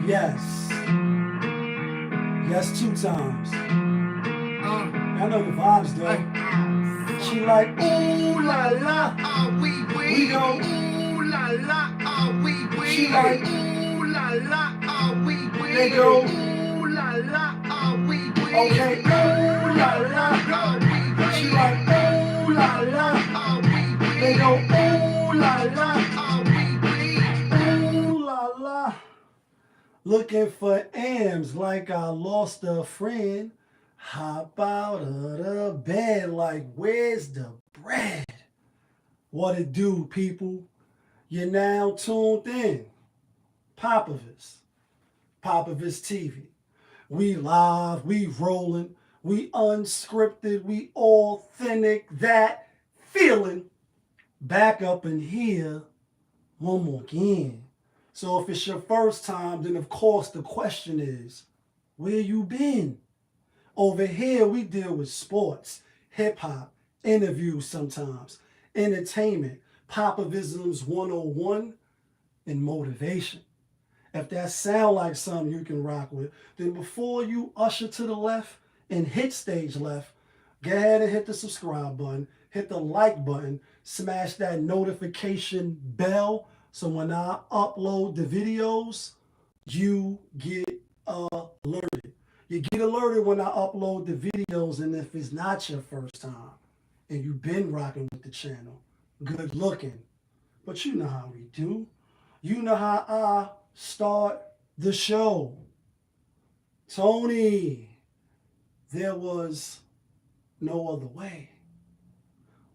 Yes. Yes, 2 times. I know the vibes though. She like, ooh la la, we go, ooh la la, she like, ooh la la, they go, ooh la la, okay, ooh la la, she like, ooh la la, they go, ooh la la, ooh la la. Looking for M's like I lost a friend. Hop out of the bed like, where's the bread? What it do, people? You're now tuned in. Popovich. Popovich TV. We live, we rolling, we unscripted, we authentic, that feeling. Back up in here one more again. So if it's your first time, then of course the question is, where you been? Over here we deal with sports, hip hop, interviews sometimes, entertainment, Popovisms 101, and motivation. If that sound like something you can rock with, then before you usher to the left and hit stage left, go ahead and hit the subscribe button, hit the like button, smash that notification bell so when I upload the videos, you get alerted. You get alerted when I upload the videos, and if it's not your first time and you've been rocking with the channel, good looking. But you know how we do. You know how I start the show. Tony, there was no other way.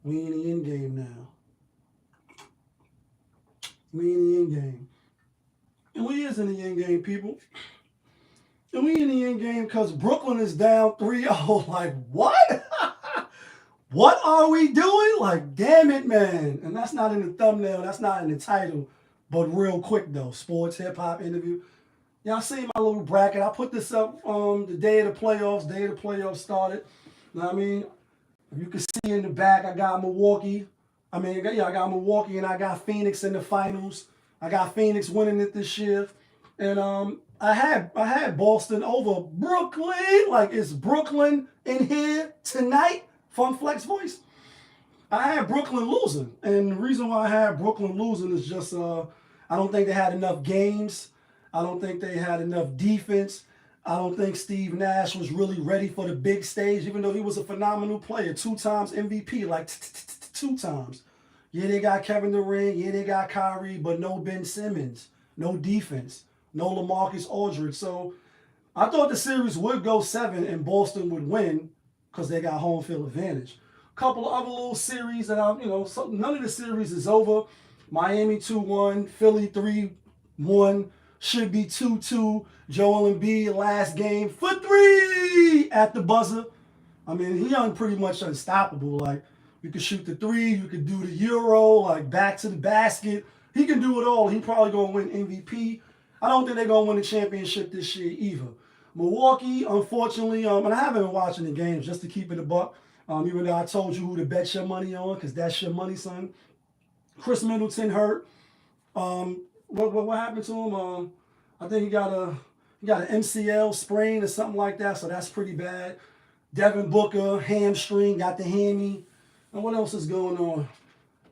We in the end game now. We in the end game. And we is in the end game, people. And we in the end game because Brooklyn is down 3-0. Like, what? What are we doing? Like, damn it, man. And that's not in the thumbnail. That's not in the title. But real quick, though. Sports, hip-hop interview. Y'all see my little bracket. I put this up the day of the playoffs. Day of the playoffs started. You know what I mean? You can see in the back, I got Milwaukee. I got Milwaukee and I got Phoenix in the finals. I got Phoenix winning it this year. And I had Boston over Brooklyn. Like, it's Brooklyn in here tonight. Fun Flex voice. I had Brooklyn losing. And the reason why I had Brooklyn losing is just I don't think they had enough games. I don't think they had enough defense. I don't think Steve Nash was really ready for the big stage, even though he was a phenomenal player. 2 times MVP, like 2 times. Yeah, they got Kevin Durant. Yeah, they got Kyrie, but no Ben Simmons. No defense. No LaMarcus Aldridge. So I thought the series would go 7 and Boston would win because they got home field advantage. A couple of other little series that so none of the series is over. Miami 2-1, Philly 3-1, should be 2-2. Joel Embiid last game for 3 at the buzzer. I mean, he's pretty much unstoppable. Like, you could shoot the 3, you could do the Euro, like back to the basket. He can do it all. He probably gonna win MVP. I don't think they're gonna win the championship this year either. Milwaukee, unfortunately, and I haven't been watching the games just to keep it a buck. Even though I told you who to bet your money on, because that's your money, son. Chris Middleton hurt. What happened to him? I think he got an MCL sprain or something like that, so that's pretty bad. Devin Booker, hamstring, got the hammy. And what else is going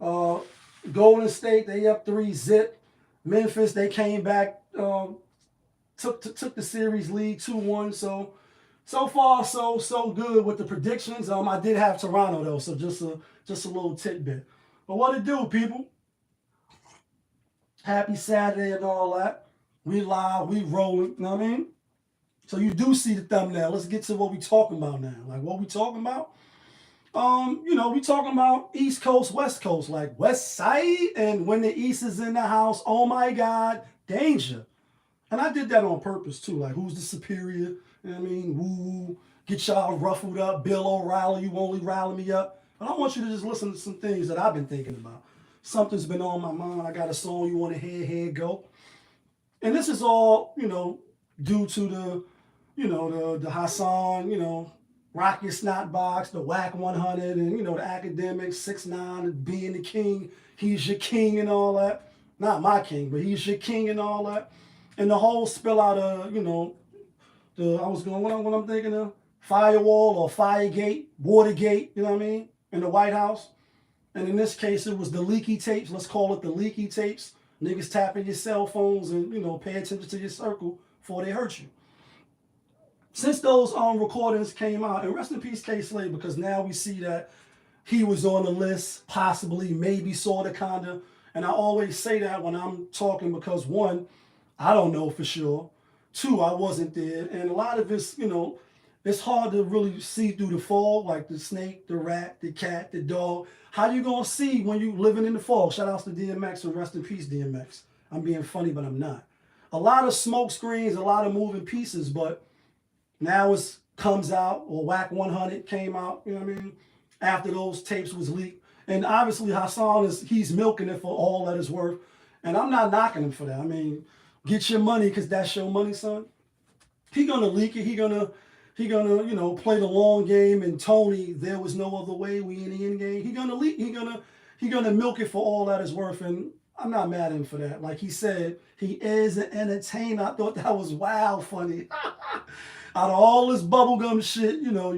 on? Golden State, they up 3-zip. Memphis, they came back, took the series lead 2-1. So far, so good with the predictions. I did have Toronto though, so just a little tidbit. But what it do, people? Happy Saturday and all that. We live, we rolling. You know what I mean? So you do see the thumbnail. Let's get to what we talking about now. Like, what we talking about? We talking about East Coast, West Coast, like West Side, and when the East is in the house, oh my God, danger. And I did that on purpose too. Like, who's the superior? You know what I mean? Woo, get y'all ruffled up. Bill O'Reilly, you only rally me up. But I want you to just listen to some things that I've been thinking about. Something's been on my mind. I got a song you want to hear, here go. And this is all, due to the Hassan, Rocket Snot Box, the Whack 100, and, the academics, 6ix9ine, being the king. He's your king and all that. Not my king, but he's your king and all that. And the whole spill out of, you know, what I'm thinking of, firewall or Firegate, Watergate, you know what I mean, in the White House. And in this case, it was the leaky tapes. Let's call it the leaky tapes. Niggas tapping your cell phones and, you know, pay attention to your circle before they hurt you. Since those recordings came out, and rest in peace, K Slade, because now we see that he was on the list, possibly, maybe, sort of, kind of. And I always say that when I'm talking because, one, I don't know for sure. Two, I wasn't there. And a lot of it's, you know, it's hard to really see through the fog, like the snake, the rat, the cat, the dog. How you gonna see when you living in the fog? Shout outs to DMX and rest in peace, DMX. I'm being funny, but I'm not. A lot of smoke screens, a lot of moving pieces, but now it comes out, or Whack 100 came out, you know what I mean, after those tapes was leaked. And obviously Hassan he's milking it for all that it's worth. And I'm not knocking him for that. I mean, get your money because that's your money, son. He gonna leak it. He gonna, you know, play the long game. And Tony, there was no other way. We in the end game. He gonna leak. He gonna milk it for all that it's worth. And I'm not mad at him for that. Like he said, he is an entertainer. I thought that was wild funny. Out of all this bubblegum shit, you know,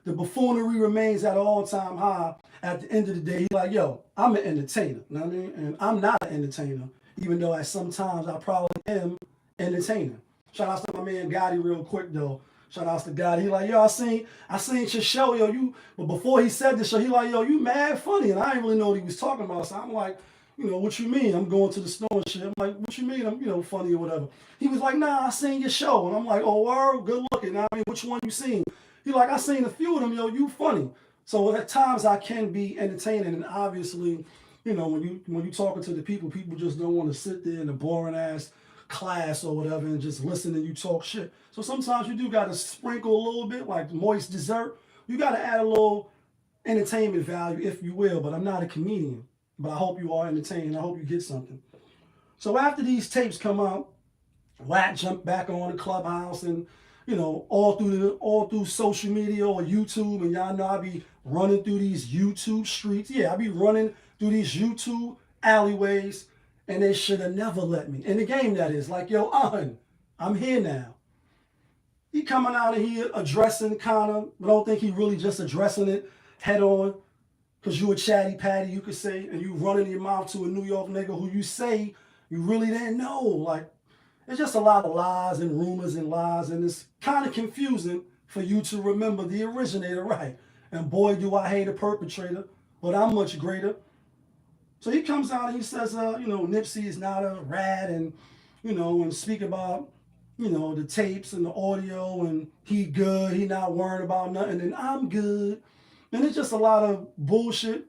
the buffoonery remains at an all-time high. At the end of the day, he's like, yo, I'm an entertainer. You know what I mean? And I'm not an entertainer, even though at sometimes I probably am entertaining. Shout out to my man Gotti real quick though. Shout out to Gotti. He like, yo, I seen your show, yo. But before he said this show, he like, yo, you mad funny. And I didn't really know what he was talking about. So I'm like, you know, what you mean? I'm going to the store and shit. I'm like, what you mean? I'm, you know, funny or whatever. He was like, nah, I seen your show. And I'm like, oh, word, good looking. I mean, which one you seen? He like, I seen a few of them, yo, you funny. So at times I can be entertaining. And obviously, you know, when you talking to the people just don't want to sit there in a boring ass class or whatever and just listen and you talk shit. So sometimes you do got to sprinkle a little bit, like moist dessert. You got to add a little entertainment value, if you will. But I'm not a comedian. But I hope you are entertained. I hope you get something. So after these tapes come out, Watt jumped back on the Clubhouse and, you know, all through social media or YouTube. And y'all know I be running through these YouTube streets. Yeah, I be running through these YouTube alleyways, and they should have never let me. In the game, that is. Like, yo, I'm here now. He coming out of here addressing kind of, but I don't think he really just addressing it head on. Because you a chatty patty, you could say, and you running your mouth to a New York nigga who you say you really didn't know. Like, it's just a lot of lies and rumors and lies, and it's kind of confusing for you to remember the originator, right? And boy, do I hate a perpetrator, but I'm much greater. So he comes out and he says, you know, Nipsey is not a rat, and, you know, and speak about, you know, the tapes and the audio, and he good, he not worrying about nothing, and I'm good. And it's just a lot of bullshit.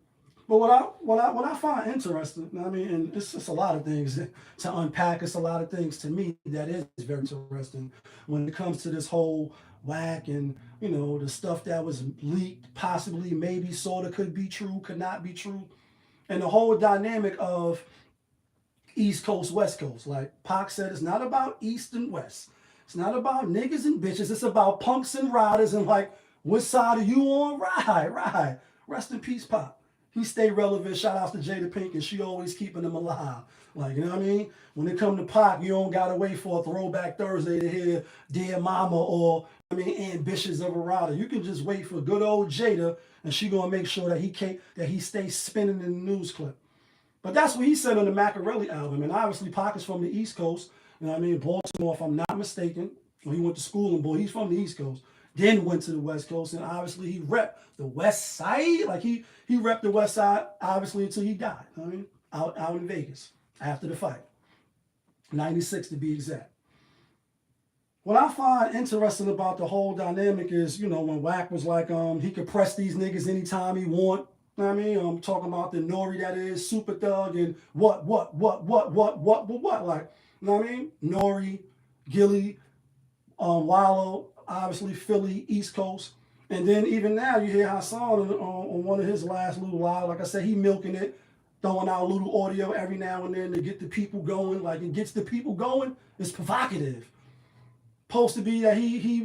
But what I find interesting, I mean, and it's just a lot of things to unpack. It's a lot of things to me that is very interesting when it comes to this whole whack and, you know, the stuff that was leaked, possibly, maybe, sort of could be true, could not be true. And the whole dynamic of East Coast, West Coast. Like Pac said, it's not about East and West. It's not about niggas and bitches. It's about punks and riders and like, what side are you on? Right. Rest in peace, Pop. He stay relevant. Shout out to Jada Pink, and she always keeping him alive. Like, you know what I mean? When it come to Pac, you don't gotta wait for a Throwback Thursday to hear Dear Mama or, I mean, Ambitious of a Rider. You can just wait for good old Jada, and she gonna make sure that he stays spinning in the news clip. But that's what he said on the Machiavelli album. And obviously, Pac is from the East Coast. You know what I mean? Baltimore, if I'm not mistaken. Well, he went to school in Baltimore. He's from the East Coast. Then went to the West Coast, and obviously he repped the West Side. Like he repped the West Side, obviously, until he died. You know what I mean? Out in Vegas after the fight. 96 to be exact. What I find interesting about the whole dynamic is, you know, when Wack was like, he could press these niggas anytime he want. You know what I mean? I'm talking about the Nori that is, Super Thug, and what, like, you know what I mean? Nori, Gilly, Wallow, obviously Philly, East Coast. And then even now you hear Hassan on one of his last little live, like I said, he milking it, throwing out a little audio every now and then to get the people going. Like it gets the people going, it's provocative. Supposed to be that he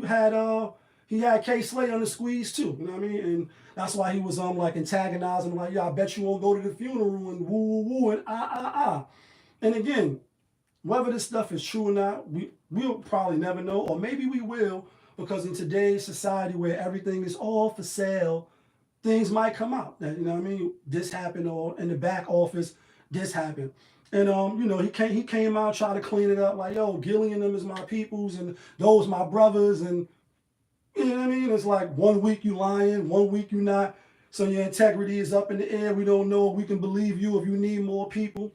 had K Slay on the squeeze too, you know what I mean? And that's why he was like antagonizing, like, I bet you won't go to the funeral and woo and ah. And again, Whether this stuff is true or not, we'll probably never know, or maybe we will, because in today's society where everything is all for sale, things might come out. You know what I mean? This happened, or in the back office, this happened. And you know, he came out, tried to clean it up, like, yo, Gilly and them is my peoples, and those my brothers, and you know what I mean? It's like 1 week you lying, 1 week you not. So your integrity is up in the air. We don't know if we can believe you if you need more people.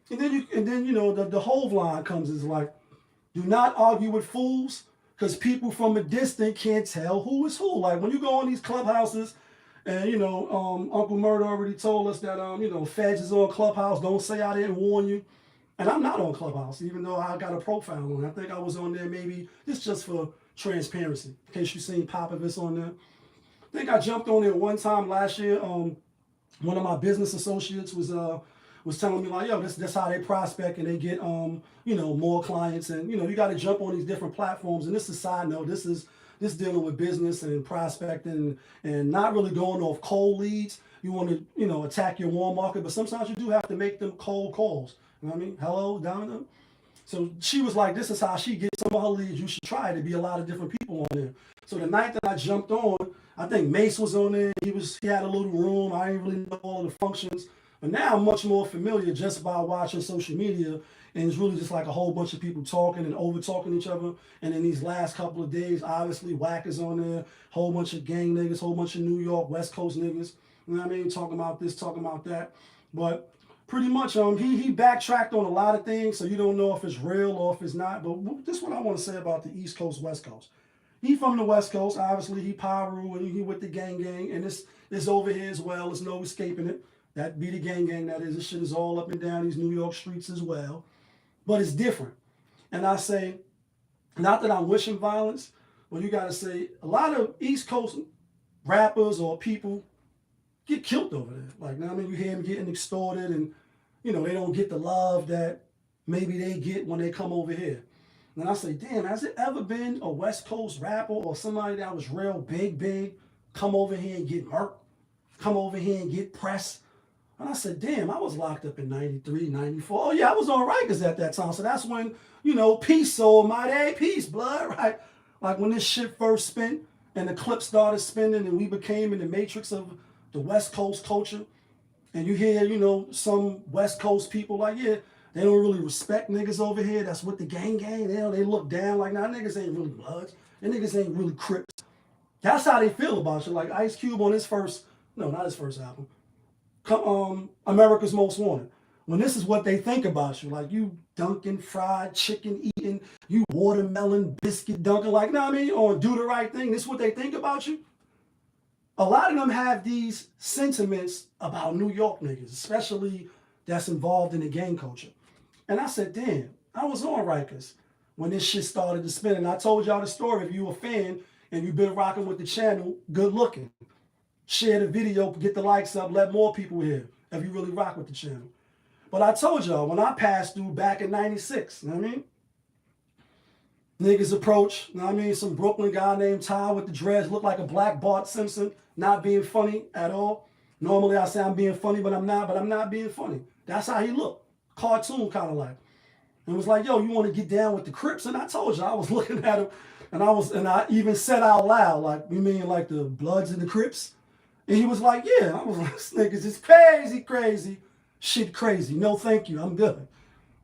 And then you know the whole line comes is like, do not argue with fools, because people from a distance can't tell who is who. Like when you go on these clubhouses, and you know, Uncle Murder already told us that you know, Feds is on Clubhouse. Don't say I didn't warn you. And I'm not on Clubhouse, even though I got a profile on. I think I was on there maybe just for transparency, in case you seen Popovich on there. I think I jumped on there one time last year. One of my business associates was telling me like, yo, that's how they prospect and they get you know, more clients, and you know, you got to jump on these different platforms. And this is a side note. This dealing with business and prospecting and not really going off cold leads. You want to, you know, attack your warm market, but sometimes you do have to make them cold calls. You know what I mean? Hello, Domino. So she was like, this is how she gets some of her leads. You should try it. To be a lot of different people on there. So the night that I jumped on, I think Mace was on there. He had a little room. I didn't really know all the functions. But now I'm much more familiar just by watching social media. And it's really just like a whole bunch of people talking and over talking each other. And in these last couple of days, obviously, Wack is on there. Whole bunch of gang niggas, whole bunch of New York, West Coast niggas. You know what I mean? Talking about this, talking about that. But pretty much he backtracked on a lot of things, so you don't know if it's real or if it's not. But this is what I want to say about the East Coast, West Coast. He from the West Coast, obviously. He Pyru and he with the gang, and it's over here as well. There's no escaping it. That be the gang, that is. This shit is all up and down these New York streets as well. But it's different. And I say, not that I'm wishing violence, but you got to say, a lot of East Coast rappers or people get killed over there. Like, I mean, you hear them getting extorted, and, you know, they don't get the love that maybe they get when they come over here. And I say, damn, has it ever been a West Coast rapper or somebody that was real big, come over here and get murked, come over here and get pressed? And I said, damn, I was locked up in 93, 94. Oh, yeah, I was on Rikers at that time. So that's when, you know, peace sold my day, peace, blood, right? Like when this shit first spent and the clip started spinning and we became in the matrix of the West Coast culture. And you hear, you know, some West Coast people like, yeah, they don't really respect niggas over here. That's with the gang. They look down like, nah, niggas ain't really Bloods. And niggas ain't really Crips. That's how they feel about you. Like Ice Cube on his first, no, not his first album, America's Most Wanted. When this is what they think about you, like you dunking fried chicken eating, you watermelon biscuit dunking, like, know what I mean, or do the right thing. This is what they think about you. A lot of them have these sentiments about New York niggas, especially that's involved in the gang culture. And I said, damn, I was on Rikers when this shit started to spin. And I told y'all the story. If you a fan and you've been rocking with the channel, good looking. Share the video, get the likes up, let more people hear if you really rock with the channel. But I told y'all, when I passed through back in 96, you know what I mean? Niggas approach, you know what I mean? Some Brooklyn guy named Ty with the dreads, looked like a black Bart Simpson, not being funny at all. Normally I say I'm being funny, but I'm not being funny. That's how he looked. Cartoon kind of like. And was like, yo, you want to get down with the Crips? And I told you, I was looking at him, and I even said out loud, like, you mean like the Bloods and the Crips? And he was like, yeah. I was like, this niggas is crazy. Shit crazy. No, thank you. I'm good.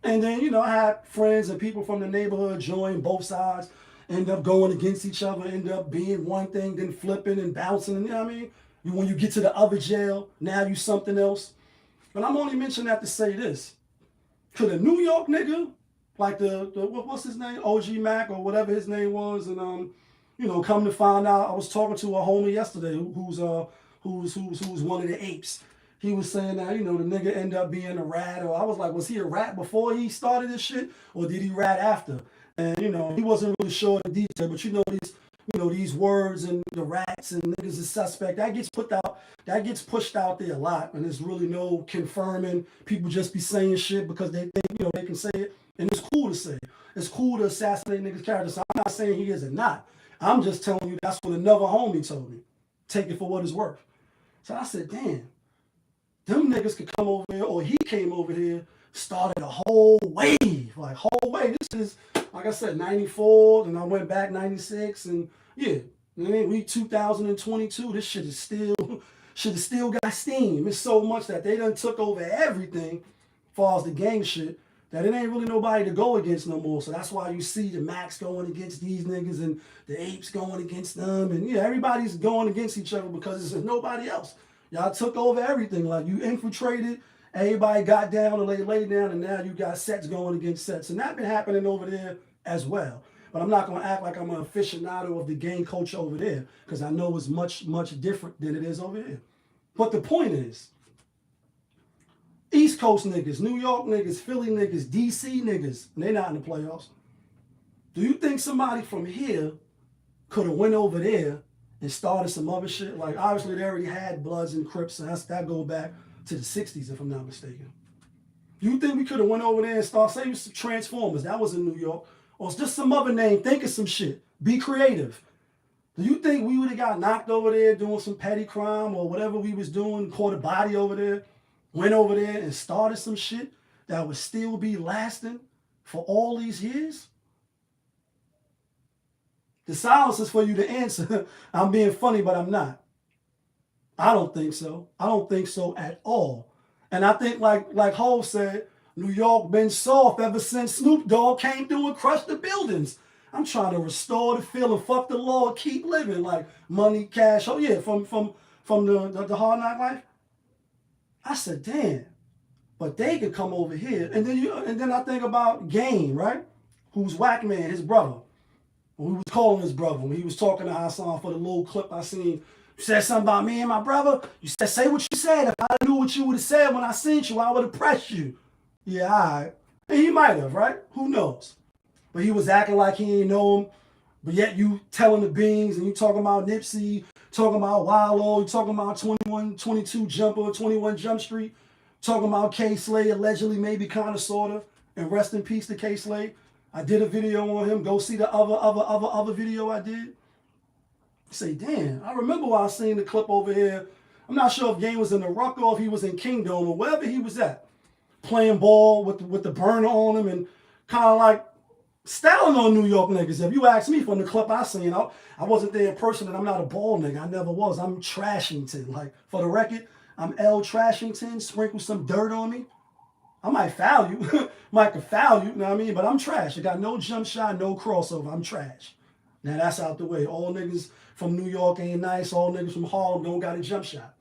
And then, you know, I had friends and people from the neighborhood join both sides, end up going against each other, end up being one thing, then flipping and bouncing. And, you know what I mean? When you get to the other jail, now you something else. But I'm only mentioning that to say this. Could a New York nigga, like the what's his name? OG Mac or whatever his name was, and, you know, come to find out, I was talking to a homie yesterday who's one of the apes. He was saying that, you know, the nigga ended up being a rat, or I was like, was he a rat before he started this shit, or did he rat after? And, you know, he wasn't really sure the detail, but these words and the rats and niggas is suspect, that gets pushed out there a lot, and there's really no confirming. People just be saying shit because they think, you know, they can say it, and it's cool to say it. It's cool to assassinate niggas' character, so I'm not saying he is or not. I'm just telling you that's what another homie told me. Take it for what it's worth. So I said, damn, them niggas could come over here, or he came over here started a whole wave, like whole wave. This is, like I said, 94, and I went back 96, and yeah, I mean, we 2022, this shit is still got steam. It's so much that they done took over everything as far as the gang shit, that it ain't really nobody to go against no more. So that's why you see the Max going against these niggas and the Apes going against them. And yeah, everybody's going against each other because there's nobody else. Y'all took over everything. Like, you infiltrated, everybody got down and lay down, and now you got sets going against sets. And that been happening over there as well. But I'm not going to act like I'm an aficionado of the gang culture over there, because I know it's much, much different than it is over here. But the point is, East Coast niggas, New York niggas, Philly niggas, DC niggas, and they're not in the playoffs. Do you think somebody from here could have went over there and started some other shit? Like, obviously they already had Bloods and Crips, and that go back to the 60s, if I'm not mistaken. Do you think we could have went over there and started, say it was Transformers, that was in New York, or it's just some other name, think of some shit, be creative. Do you think we would have got knocked over there doing some petty crime or whatever we was doing, caught a body over there, went over there and started some shit that would still be lasting for all these years? The silence is for you to answer. I'm being funny, but I'm not. I don't think so. I don't think so at all. And I think, like Hov said, New York been soft ever since Snoop Dogg came through and crushed the buildings. I'm trying to restore the feeling. Fuck the law, keep living. Like Money, Cash. Oh yeah, from the Hard Knock Life. I said, damn. But they could come over here, and then I think about Game, right? Who's Whack Man, his brother. We was calling his brother when he was talking to Hassan for the little clip I seen. You said something about me and my brother. You said, say what you said. If I knew what you would have said when I seen you, I would have pressed you. Yeah, all right. And he might have, right? Who knows? But he was acting like he ain't know him. But yet you telling the beans, and you talking about Nipsey, talking about Wallow, you talking about 21, 22 Jumper, 21 Jump Street, talking about K Slay, allegedly, maybe kind of, sort of. And rest in peace to K Slay. I did a video on him. Go see the other video I did. Say, damn, I remember when I seen the clip over here. I'm not sure if Game was in the Rucker or if he was in Kingdom or wherever he was at. Playing ball with the burner on him and kind of like styling on New York niggas. If you ask me from the clip I seen, I wasn't there in person, and I'm not a ball nigga. I never was. I'm Trashington. Like, for the record, I'm L Trashington. Sprinkle some dirt on me. I might foul you. Might could foul you, you know what I mean? But I'm trash. I got no jump shot, no crossover. I'm trash. Now that's out the way. All niggas from New York ain't nice. All niggas from Harlem don't got a jump shot.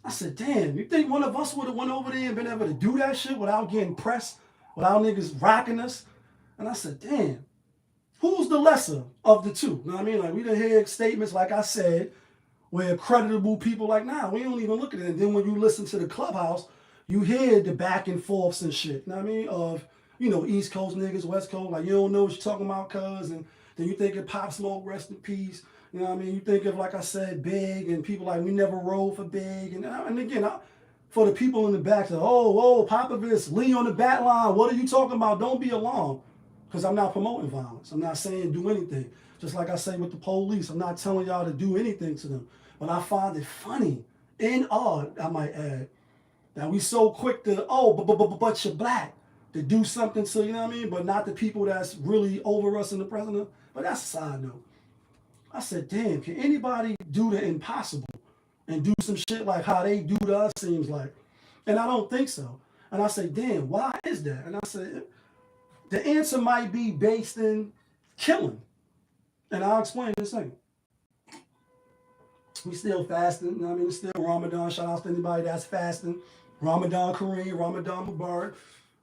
I said, damn, you think one of us would have went over there and been able to do that shit without getting pressed, without niggas rocking us? And I said, damn, who's the lesser of the two? You know what I mean? Like, we done hear statements, like I said, where creditable people like, nah, we don't even look at it. And then when you listen to the Clubhouse, you hear the back and forths and shit, you know what I mean? Of, you know, East Coast niggas, West Coast, like, you don't know what you're talking about, cuz, and then you think of Pop Smoke, rest in peace. You know what I mean? You think of, like I said, Big, and people like, we never rode for Big. And again, for the people in the back, say, oh, Popovich, Lee on the bat line, what are you talking about? Don't be alarmed, because I'm not promoting violence. I'm not saying do anything. Just like I say with the police, I'm not telling y'all to do anything to them. But I find it funny and odd, I might add, that we so quick to, but you're black, to do something to, you know what I mean? But not the people that's really over us in the president. But that's a side note. I said, damn, can anybody do the impossible and do some shit like how they do to us, seems like? And I don't think so. And I say, damn, why is that? And I said, the answer might be based in killing. And I'll explain in a second. We still fasting, you know what I mean? It's still Ramadan. Shout out to anybody that's fasting. Ramadan Kareem, Ramadan Mubarak.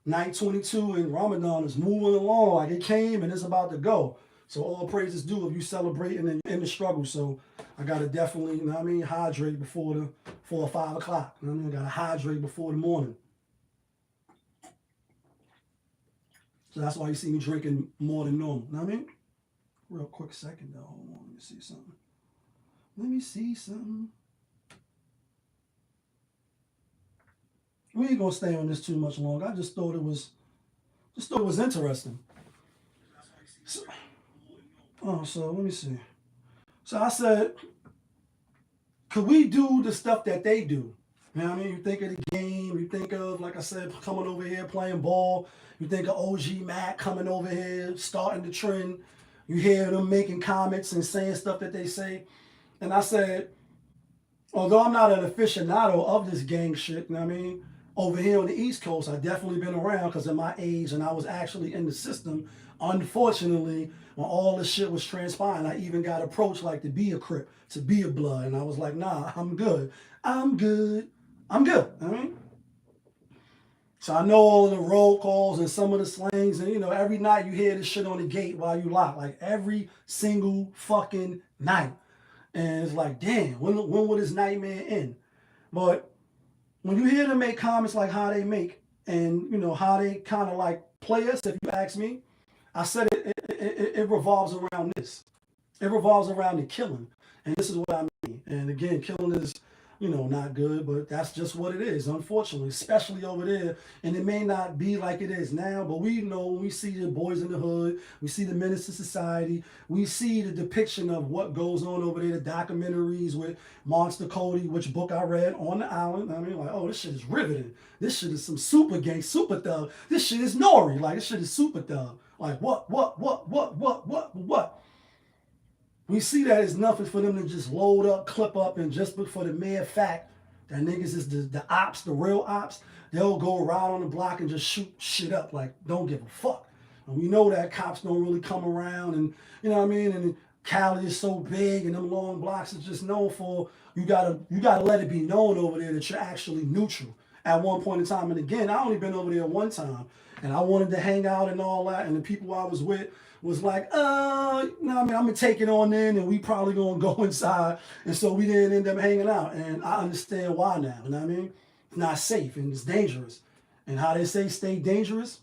Night 22, and Ramadan is moving along like it came and it's about to go. So all praises due if you celebrating and in the struggle. So I gotta definitely, you know what I mean, hydrate before 4 or 5 o'clock. You know what I mean? I gotta hydrate before the morning. So that's why you see me drinking more than normal. You know what I mean? Real quick second though. Hold on, let me see something. Let me see something. We ain't gonna stay on this too much longer. I just thought it was interesting. So let me see. So I said, could we do the stuff that they do? You You know what I mean? You think of the game, you think of, like I said, coming over here playing ball. You think of OG Mac coming over here, starting the trend. You hear them making comments and saying stuff that they say. And I said, although I'm not an aficionado of this gang shit, you know what I mean? Over here on the East Coast, I've definitely been around because of my age and I was actually in the system. Unfortunately, when all this shit was transpiring, I even got approached like to be a Crip, to be a Blood. And I was like, nah, I'm good. I'm good. I'm good. I mean, so I know all of the roll calls and some of the slangs, and every night you hear this shit on the gate while you lock, like every single fucking night. And it's like, damn, when will this nightmare end? But when you hear them make comments like how they make, and how they kind of like play us, if you ask me, I said it revolves around this. It revolves around the killing, and this is what I mean. And again, killing is not good, but that's just what it is, unfortunately, especially over there. And it may not be like it is now, but we know, we see the Boys in the Hood, we see the Menace to Society, we see the depiction of what goes on over there, the documentaries with Monster Cody, which book I read on the island. I mean, like, oh, this shit is riveting. This shit is some super gang, super thug. This shit is Nori. Like, this shit is super thug. Like, what? We see that it's nothing for them to just load up, clip up, and just for the mere fact that niggas is the ops, the real ops, they'll go around on the block and just shoot shit up, like, don't give a fuck. And we know that cops don't really come around, and you know what I mean? And Cali is so big, and them long blocks is just known for, you gotta let it be known over there that you're actually neutral at one point in time. And again, I only been over there one time, and I wanted to hang out and all that, and the people I was with was like, I'm gonna take it on in, and we probably gonna go inside. And so we didn't end up hanging out. And I understand why now, you know what I mean? It's not safe and it's dangerous. And how they say stay dangerous.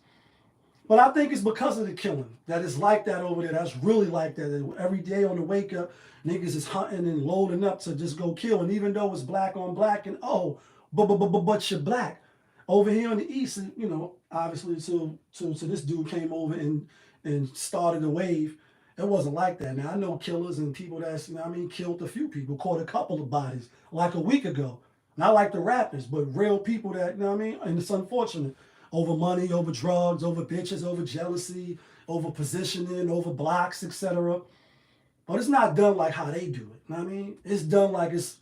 But I think it's because of the killing that it's like that over there. That's really like that. Every day on the wake up, niggas is hunting and loading up to just go kill. And even though it's black on black, and but you're black. Over here on the East, obviously so this dude came over and started a wave. It wasn't like that. Now, I know killers and people that's, killed a few people, caught a couple of bodies like a week ago. Not like the rappers, but real people that, and it's unfortunate. Over money, over drugs, over bitches, over jealousy, over positioning, over blocks, etc. But it's not done like how they do it. It's done like it's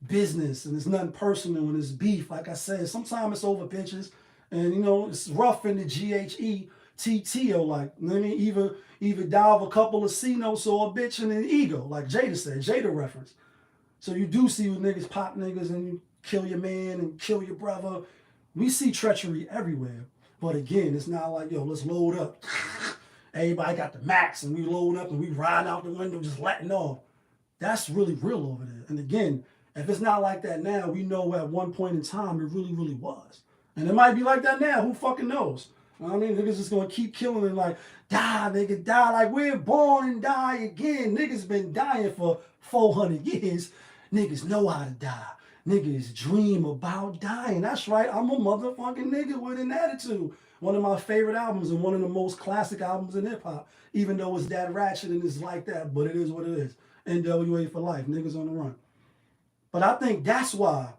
business and it's nothing personal and it's beef. Like I said, sometimes it's over bitches and, it's rough in the GHETTO, like, either dive a couple of C notes or a bitch and an ego, like Jada said, Jada reference. So you do see when niggas pop niggas and you kill your man and kill your brother. We see treachery everywhere. But again, it's not like, yo, let's load up. Everybody got the max and we load up and we ride out the window just letting off. That's really real over there. And again, if it's not like that now, we know at one point in time it really, really was. And it might be like that now. Who fucking knows? You know what I mean? Niggas just gonna keep killing and like, die, nigga, die. Like, we're born and die again. Niggas been dying for 400 years. Niggas know how to die. Niggas dream about dying. That's right. I'm a motherfucking nigga with an attitude. One of my favorite albums and one of the most classic albums in hip hop. Even though it's that ratchet and it's like that, but it is what it is. NWA for life. Niggas on the run. But I think that's why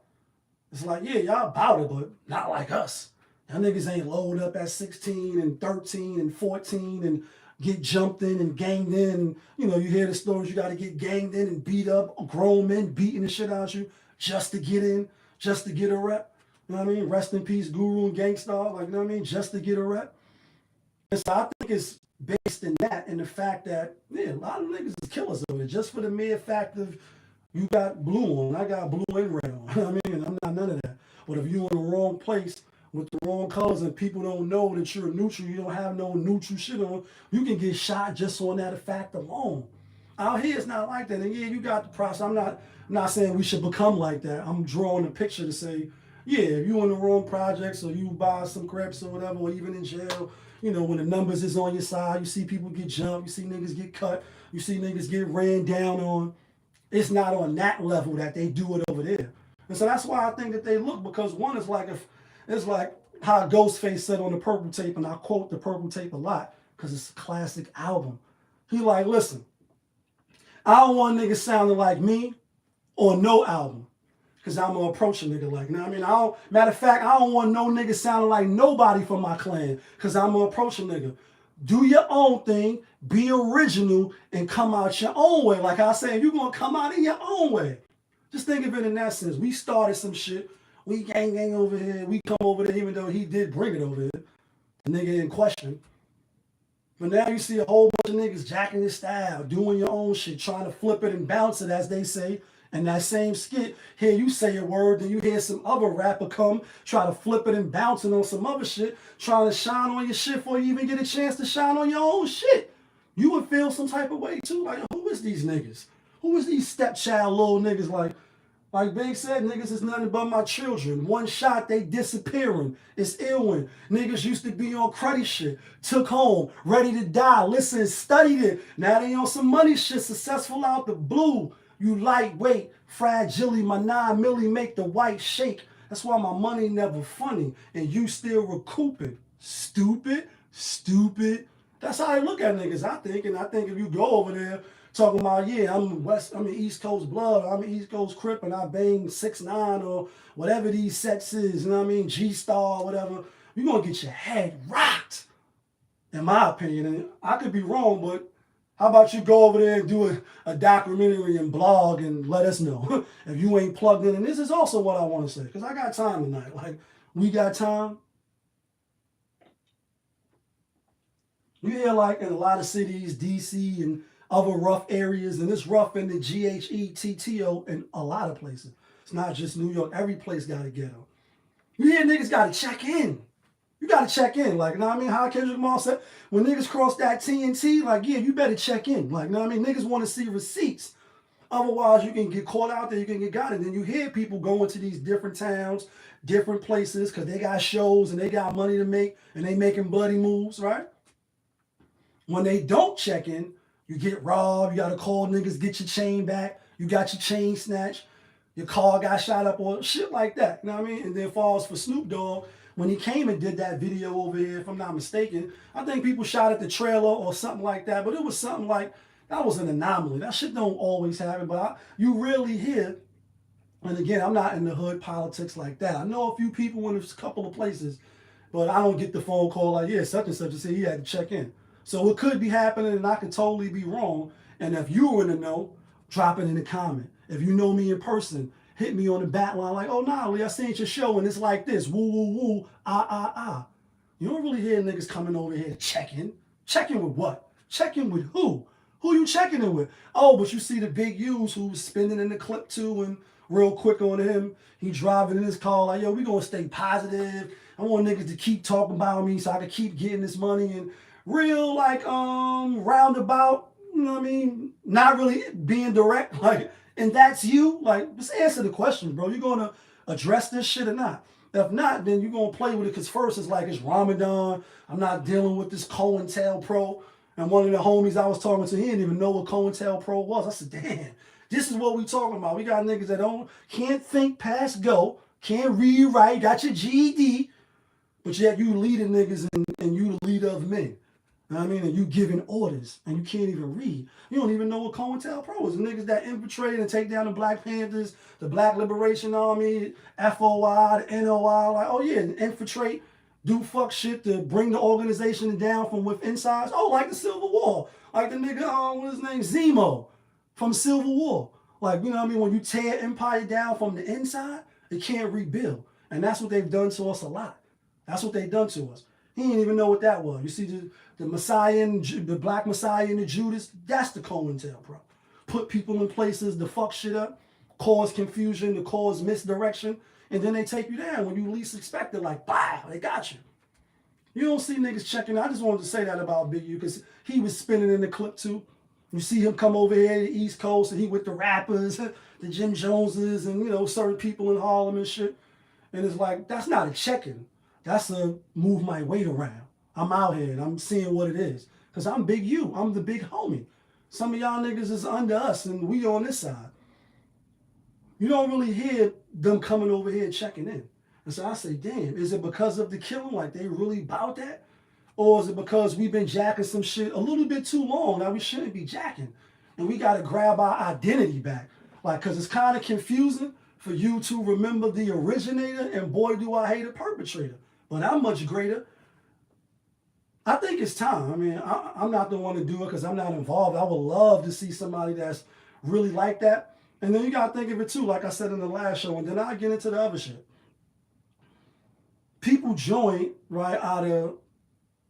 it's like, yeah, y'all about it, but not like us. Y'all niggas ain't load up at 16 and 13 and 14 and get jumped in and ganged in. You hear the stories, you got to get ganged in and beat up, grown men beating the shit out of you just to get in, just to get a rep. You know what I mean? Rest in peace, Guru and Gangstar, like, you know what I mean? Just to get a rep. And so I think it's based in that and the fact that, yeah, a lot of niggas is killers over it, just for the mere fact of you got blue on, I got blue and red on. You know what I mean? I'm not none of that. But if you're in the wrong place with the wrong colors and people don't know that you're neutral, you don't have no neutral shit on, you can get shot just on that fact alone. Out here, it's not like that. And yeah, you got the process. I'm not saying we should become like that. I'm drawing a picture to say, yeah, if you in the wrong projects or you buy some crepes or whatever, or even in jail, when the numbers is on your side, you see people get jumped, you see niggas get cut, you see niggas get ran down on. It's not on that level that they do it over there. And so that's why I think that they look, because one is like, it's like how Ghostface said on the Purple Tape, and I quote the Purple Tape a lot because it's a classic album. He like, listen, I don't want niggas sounding like me on no album. Because I'm going to approach a nigga like, you know what I mean? Matter of fact, I don't want no nigga sounding like nobody from my clan. Because I'm going to approach a nigga. Do your own thing, be original, and come out your own way. Like I said, you're going to come out in your own way. Just think of it in that sense. We started some shit. We gang over here. We come over there, even though he did bring it over here. The nigga in question. But now you see a whole bunch of niggas jacking his style, doing your own shit, trying to flip it and bounce it, as they say. And that same skit, here you say a word, then you hear some other rapper come, try to flip it and bounce it on some other shit, trying to shine on your shit before you even get a chance to shine on your own shit. You would feel some type of way too. Like, who is these niggas? Who is these stepchild little niggas? Like Big said, niggas is nothing but my children. One shot, they disappearing. It's ill when niggas used to be on cruddy shit, took home, ready to die, listened, studied it. Now they on some money shit, successful out the blue. You lightweight, fragility, my 9 milli make the white shake. That's why my money never funny, and you still recouping. Stupid, stupid. That's how I look at niggas, I think. And I think if you go over there talking about, yeah, I'm East Coast blood, I'm East Coast Crip, and I bang 6ix9ine or whatever these sets is, you know what I mean, G-Star or whatever, you're going to get your head rocked, in my opinion. And I could be wrong, but how about you go over there and do a documentary and blog and let us know if you ain't plugged in. And this is also what I want to say, because I got time tonight. Like, we got time. You hear like in a lot of cities, DC and other rough areas, and it's rough in the GHETTO in a lot of places. It's not just New York. Every place got a ghetto. You hear niggas got to check in. You got to check in. Like, you know what I mean? How Kendrick Lamar said, when niggas cross that TNT, like, yeah, you better check in. Like, you know what I mean? Niggas want to see receipts. Otherwise, you can get caught out there, you can get got it. Then you hear people going to these different towns, different places, because they got shows and they got money to make, and they making bloody moves, right? When they don't check in, you get robbed, you got to call niggas, get your chain back, you got your chain snatched, your car got shot up, or shit like that, you know what I mean? And then falls for Snoop Dogg, when he came and did that video over here, if I'm not mistaken, I think people shot at the trailer or something like that, but it was something like, that was an anomaly. That shit don't always happen, but you really hear, and again, I'm not in the hood politics like that. I know a few people in a couple of places, but I don't get the phone call like, yeah, such and such, and say he had to check in. So it could be happening, and I could totally be wrong. And if you were in the know, drop it in the comment. If you know me in person, hit me on the bat line like, oh, nah, Lee, I seen your show, and it's like this. Woo, woo, woo, ah, ah, ah. You don't really hear niggas coming over here checking. Checking with what? Checking with who? Who you checking in with? Oh, but you see the big U's who's spinning in the clip too, and real quick on him. He driving in his car like, yo, we gonna stay positive. I want niggas to keep talking about me so I can keep getting this money, and real like roundabout, you know what I mean? Not really being direct, like, and that's you. Like, just answer the question, bro. You gonna address this shit or not? If not, then you're gonna play with it, because first it's like it's Ramadan. I'm not dealing with this COINTELPRO. And one of the homies I was talking to, he didn't even know what COINTELPRO was. I said, damn, this is what we talking about. We got niggas that can't think past go, can't read, write, got your GED, but yet you leading niggas and you the leader of men. You know what I mean? And you giving orders, and you can't even read. You don't even know what COINTELPRO is. The niggas that infiltrate and take down the Black Panthers, the Black Liberation Army, FOI, the NOI, like, oh yeah, infiltrate, do fuck shit to bring the organization down from within sides. Oh, like the Civil War. Like the nigga, what's his name? Zemo from Civil War. Like, you know what I mean? When you tear empire down from the inside, it can't rebuild. And that's what they've done to us a lot. That's what they've done to us. He didn't even know what that was. You see the Messiah, and the Black Messiah and the Judas, that's the COINTELPRO. Put people in places to fuck shit up, cause confusion, to cause misdirection, and then they take you down when you least expect it, like, bah, they got you. You don't see niggas checking. I just wanted to say that about Big U, because he was spinning in the clip too. You see him come over here to the East Coast, and he with the rappers, the Jim Joneses, and, you know, certain people in Harlem and shit. And it's like, that's not a check-in. That's a move my weight around. I'm out here and I'm seeing what it is. Because I'm Big U. I'm the big homie. Some of y'all niggas is under us and we on this side. You don't really hear them coming over here checking in. And so I say, damn, is it because of the killing? Like, they really about that? Or is it because we've been jacking some shit a little bit too long? Now we shouldn't be jacking. And we got to grab our identity back. Like, because it's kind of confusing for you to remember the originator, and boy, do I hate a perpetrator. But I'm much greater. I think it's time. I mean, I'm not the one to do it because I'm not involved. I would love to see somebody that's really like that. And then you got to think of it too, like I said in the last show, and then I get into the other shit. People join, right, out of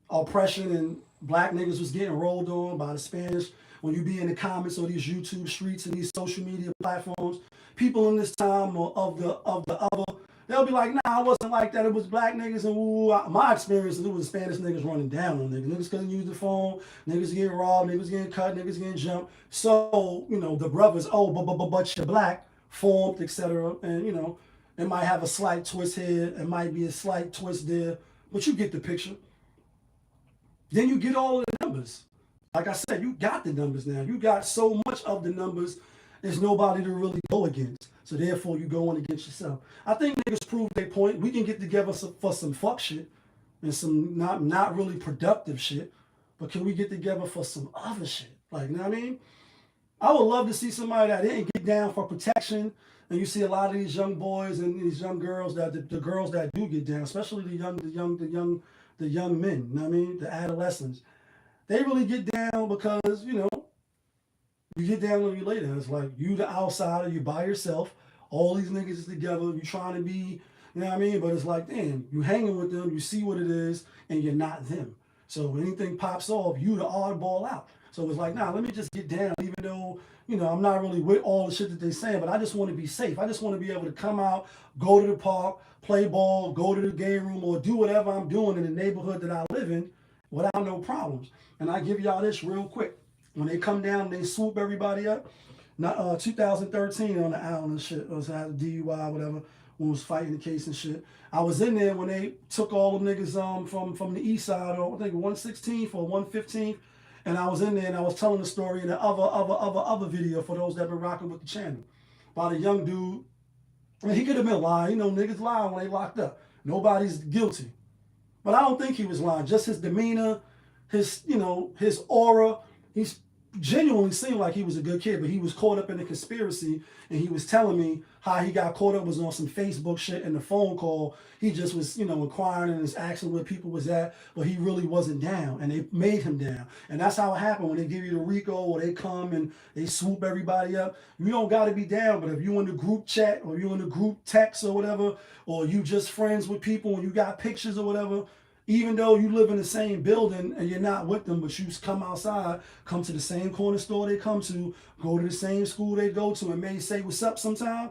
oppression, and black niggas was getting rolled on by the Spanish. When you be in the comments or these YouTube streets and these social media platforms, people in this time of the other, they'll be like, nah, I wasn't like that. It was black niggas, and woo. My experience, it was Spanish niggas running down on niggas. Niggas couldn't use the phone. Niggas getting robbed. Niggas getting cut. Niggas getting jumped. So, you know, the brothers, oh, but you're black, formed, etc. And, you know, it might have a slight twist here. It might be a slight twist there. But you get the picture. Then you get all of the numbers. Like I said, you got the numbers now. You got so much of the numbers, there's nobody to really go against. So therefore, you go on against yourself. I think niggas proved their point. We can get together for some fuck shit and some not really productive shit. But can we get together for some other shit? Like, you know what I mean? I would love to see somebody that didn't get down for protection. And you see a lot of these young boys and these young girls, that the girls that do get down, especially the young men, you know what I mean? The adolescents. They really get down because, you know, you get down when you lay down. It's like you the outsider, you by yourself. All these niggas is together. You trying to be, you know what I mean? But it's like, damn, you hanging with them, you see what it is, and you're not them. So when anything pops off, you the oddball out. So it's like, nah, let me just get down, even though, you know, I'm not really with all the shit that they're saying, but I just want to be safe. I just want to be able to come out, go to the park, play ball, go to the game room, or do whatever I'm doing in the neighborhood that I live in without no problems. And I give y'all this real quick. When they come down and they swoop everybody up, 2013 on the island and shit, was had a DUI, whatever, when was fighting the case and shit. I was in there when they took all the niggas from the east side, or I think 116th or 115th, and I was in there and I was telling the story in the other video for those that been rocking with the channel about a young dude. And he could have been lying. You know, niggas lie when they locked up. Nobody's guilty. But I don't think he was lying. Just his demeanor, his, you know, his aura. He's genuinely seemed like he was a good kid, but he was caught up in a conspiracy, and he was telling me how he got caught up was on some Facebook shit and the phone call. He just was, you know, inquiring and was asking where people was at, but he really wasn't down, and they made him down. And that's how it happened when they give you the RICO, or they come and they swoop everybody up. You don't got to be down, but if you in the group chat, or you in the group text or whatever, or you just friends with people and you got pictures or whatever, even though you live in the same building and you're not with them, but you come outside, come to the same corner store they come to, go to the same school they go to, and may say what's up sometime,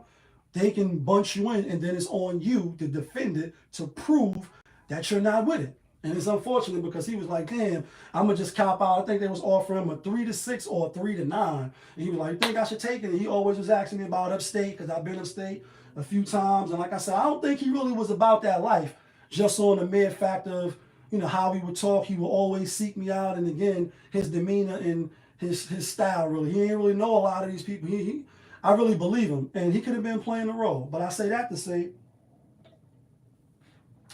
they can bunch you in, and then it's on you to defend it, to prove that you're not with it. And it's unfortunate because he was like, damn, I'm going to just cop out. I think they was offering him a 3 to 6 or a 3 to 9. And he was like, you think I should take it? And he always was asking me about upstate, because I've been upstate a few times. And like I said, I don't think he really was about that life. Just on the mere fact of, you know, how we would talk, he would always seek me out. And again, his demeanor and his style, really. He didn't really know a lot of these people. I really believe him. And he could have been playing the role. But I say that to say,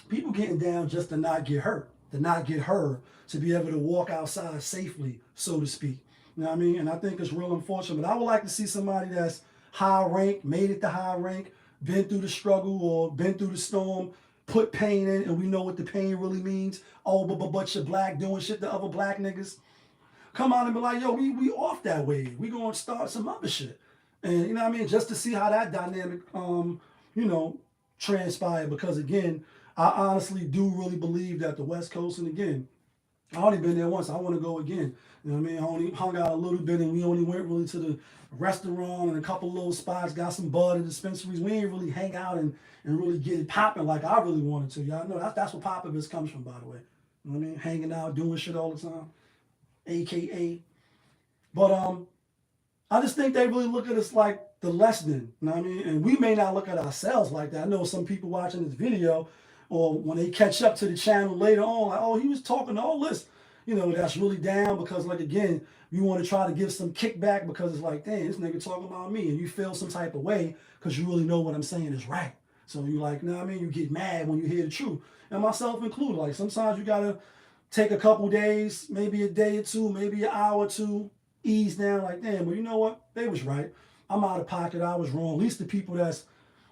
people getting down just to not get hurt, to not get hurt, to be able to walk outside safely, so to speak. You know what I mean? And I think it's real unfortunate. But I would like to see somebody that's high rank, made it to high rank, been through the struggle or been through the storm, put pain in, and we know what the pain really means. Oh, but you're black, doing shit to other black niggas. Come out and be like, yo, we off that way. We gonna start some other shit. And you know what I mean? Just to see how that dynamic, you know, transpired. Because again, I honestly do really believe that the West Coast, and again, I only been there once. I want to go again. You know what I mean? I only hung out a little bit, and we only went really to the restaurant and a couple little spots, got some bud and dispensaries. We ain't really hang out and really get it popping like I really wanted to. Y'all know that's what Popovich comes from, by the way. You know what I mean? Hanging out, doing shit all the time. AKA. But I just think they really look at us like the less than. You know what I mean? And we may not look at ourselves like that. I know some people watching this video, or when they catch up to the channel later on, like, oh, he was talking all this, you know, that's really down because, like, again, you want to try to give some kickback because it's like, damn, this nigga talking about me, and you feel some type of way because you really know what I'm saying is right. So you like, you know what I mean? You get mad when you hear the truth. And myself included. Like, sometimes you got to take a couple days, maybe a day or two, maybe an hour or two, ease down like, damn, but you know what? They was right. I'm out of pocket. I was wrong. At least the people that's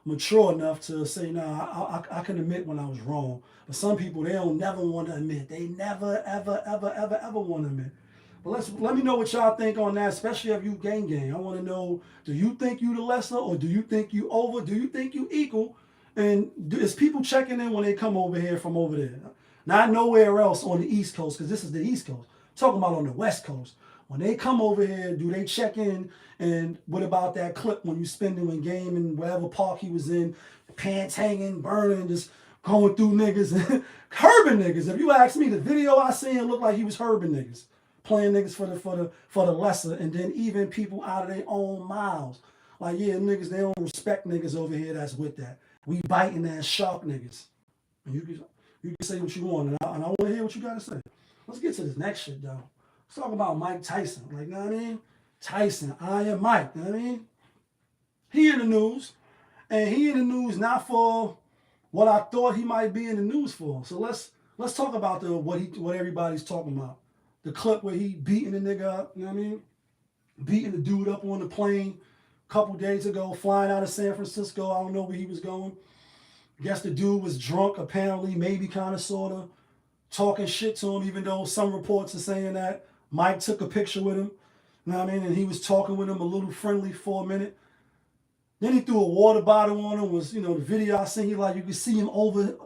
mature enough to say, nah, I can admit when I was wrong. But some people, they don't never want to admit. They never, ever, ever, ever, ever want to admit. But let me know what y'all think on that, especially if you gang. I want to know, do you think you the lesser, or do you think you over? Do you think you equal? And is people checking in when they come over here from over there? Not nowhere else on the East Coast, because this is the East Coast. I'm talking about on the West Coast. When they come over here, do they check in? And what about that clip when you spending in game in whatever park he was in, pants hanging, burning, just going through niggas and herbing niggas? If you ask me, the video I seen looked like he was herbing niggas, playing niggas for the lesser, and then even people out of their own mouths. Like, yeah, niggas, they don't respect niggas over here that's with that. We biting ass shark niggas. And you can say what you want, and I want to hear what you got to say. Let's get to this next shit, though. Let's talk about Mike Tyson. Like, you know what I mean? Tyson, Iron Mike, you know what I mean? He in the news, and he in the news not for what I thought he might be in the news for. So let's talk about what everybody's talking about. The clip where he beating the nigga up, you know what I mean? Beating the dude up on the plane a couple days ago, flying out of San Francisco. I don't know where he was going. Guess the dude was drunk, apparently, maybe kind of, sort of, talking shit to him, even though some reports are saying that Mike took a picture with him, you know what I mean? And he was talking with him a little friendly for a minute. Then he threw a water bottle on him. Was, the video I seen, you could see him over,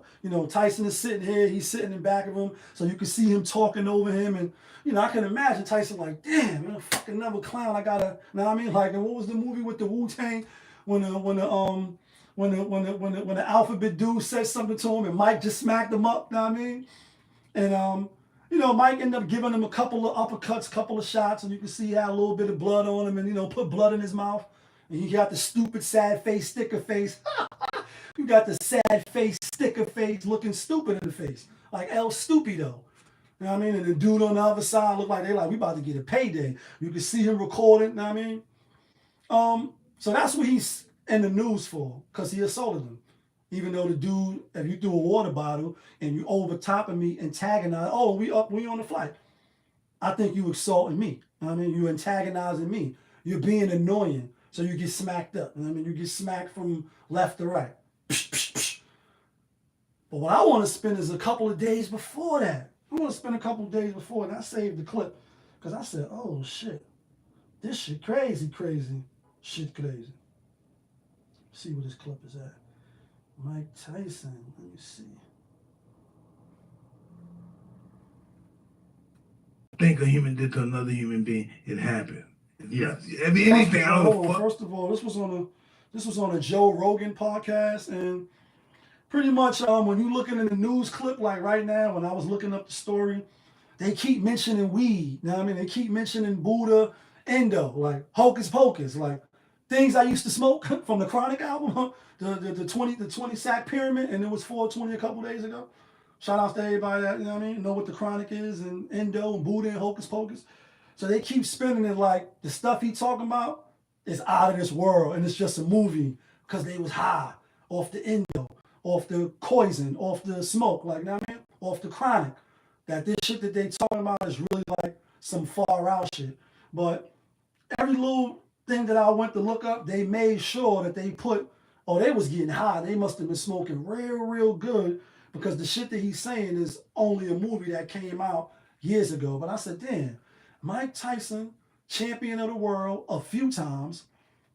Tyson is sitting here, he's sitting in back of him, so you could see him talking over him. And, I can imagine Tyson like, damn, man, fucking another clown, I gotta, you know what I mean? Like, and what was the movie with the Wu-Tang when the alphabet dude said something to him and Mike just smacked him up, you know what I mean? And, Mike ended up giving him a couple of uppercuts, couple of shots, and you can see he had a little bit of blood on him and, put blood in his mouth. And you got the stupid, sad face, sticker face. You got the sad face, sticker face, looking stupid in the face. Like El Stupido. You know what I mean? And the dude on the other side looked like we about to get a payday. You can see him recording, you know what I mean? So that's what he's in the news for, because he assaulted him. Even though the dude, if you threw a water bottle and you over top of me, antagonize, oh, we on the flight. I think you assaulting me. You know what I mean? You antagonizing me. You're being annoying. So you get smacked up. You know what I mean? You get smacked from left to right. Psh, psh, psh. But what I want to spend is a couple of days before that. I want to spend a couple of days before, and I saved the clip. Because I said, oh, shit. This shit crazy. Shit crazy. See where this clip is at. Mike Tyson. Let me see. Think a human did to another human being, it happened. Yes. I mean, anything. First of all, this was on a Joe Rogan podcast, and pretty much when you looking in the news clip, like right now, when I was looking up the story, they keep mentioning weed. You know what I mean? They keep mentioning Buddha, Endo, like Hocus Pocus, like things I used to smoke from the Chronic album, the 20 sack pyramid, and it was 420 a couple days ago. Shout out to everybody that, you know what I mean, know what the Chronic is, and Endo and Buddha and Hocus Pocus. So they keep spinning it like the stuff he talking about is out of this world, and it's just a movie because they was high off the Endo, off the poison, off the smoke, like, you know what I mean, off the Chronic. That this shit that they talking about is really like some far out shit. But every little thing that I went to look up, they made sure that they put, oh, they was getting high. They must have been smoking real good, because the shit that he's saying is only a movie that came out years ago. But I said, damn, Mike Tyson, champion of the world a few times,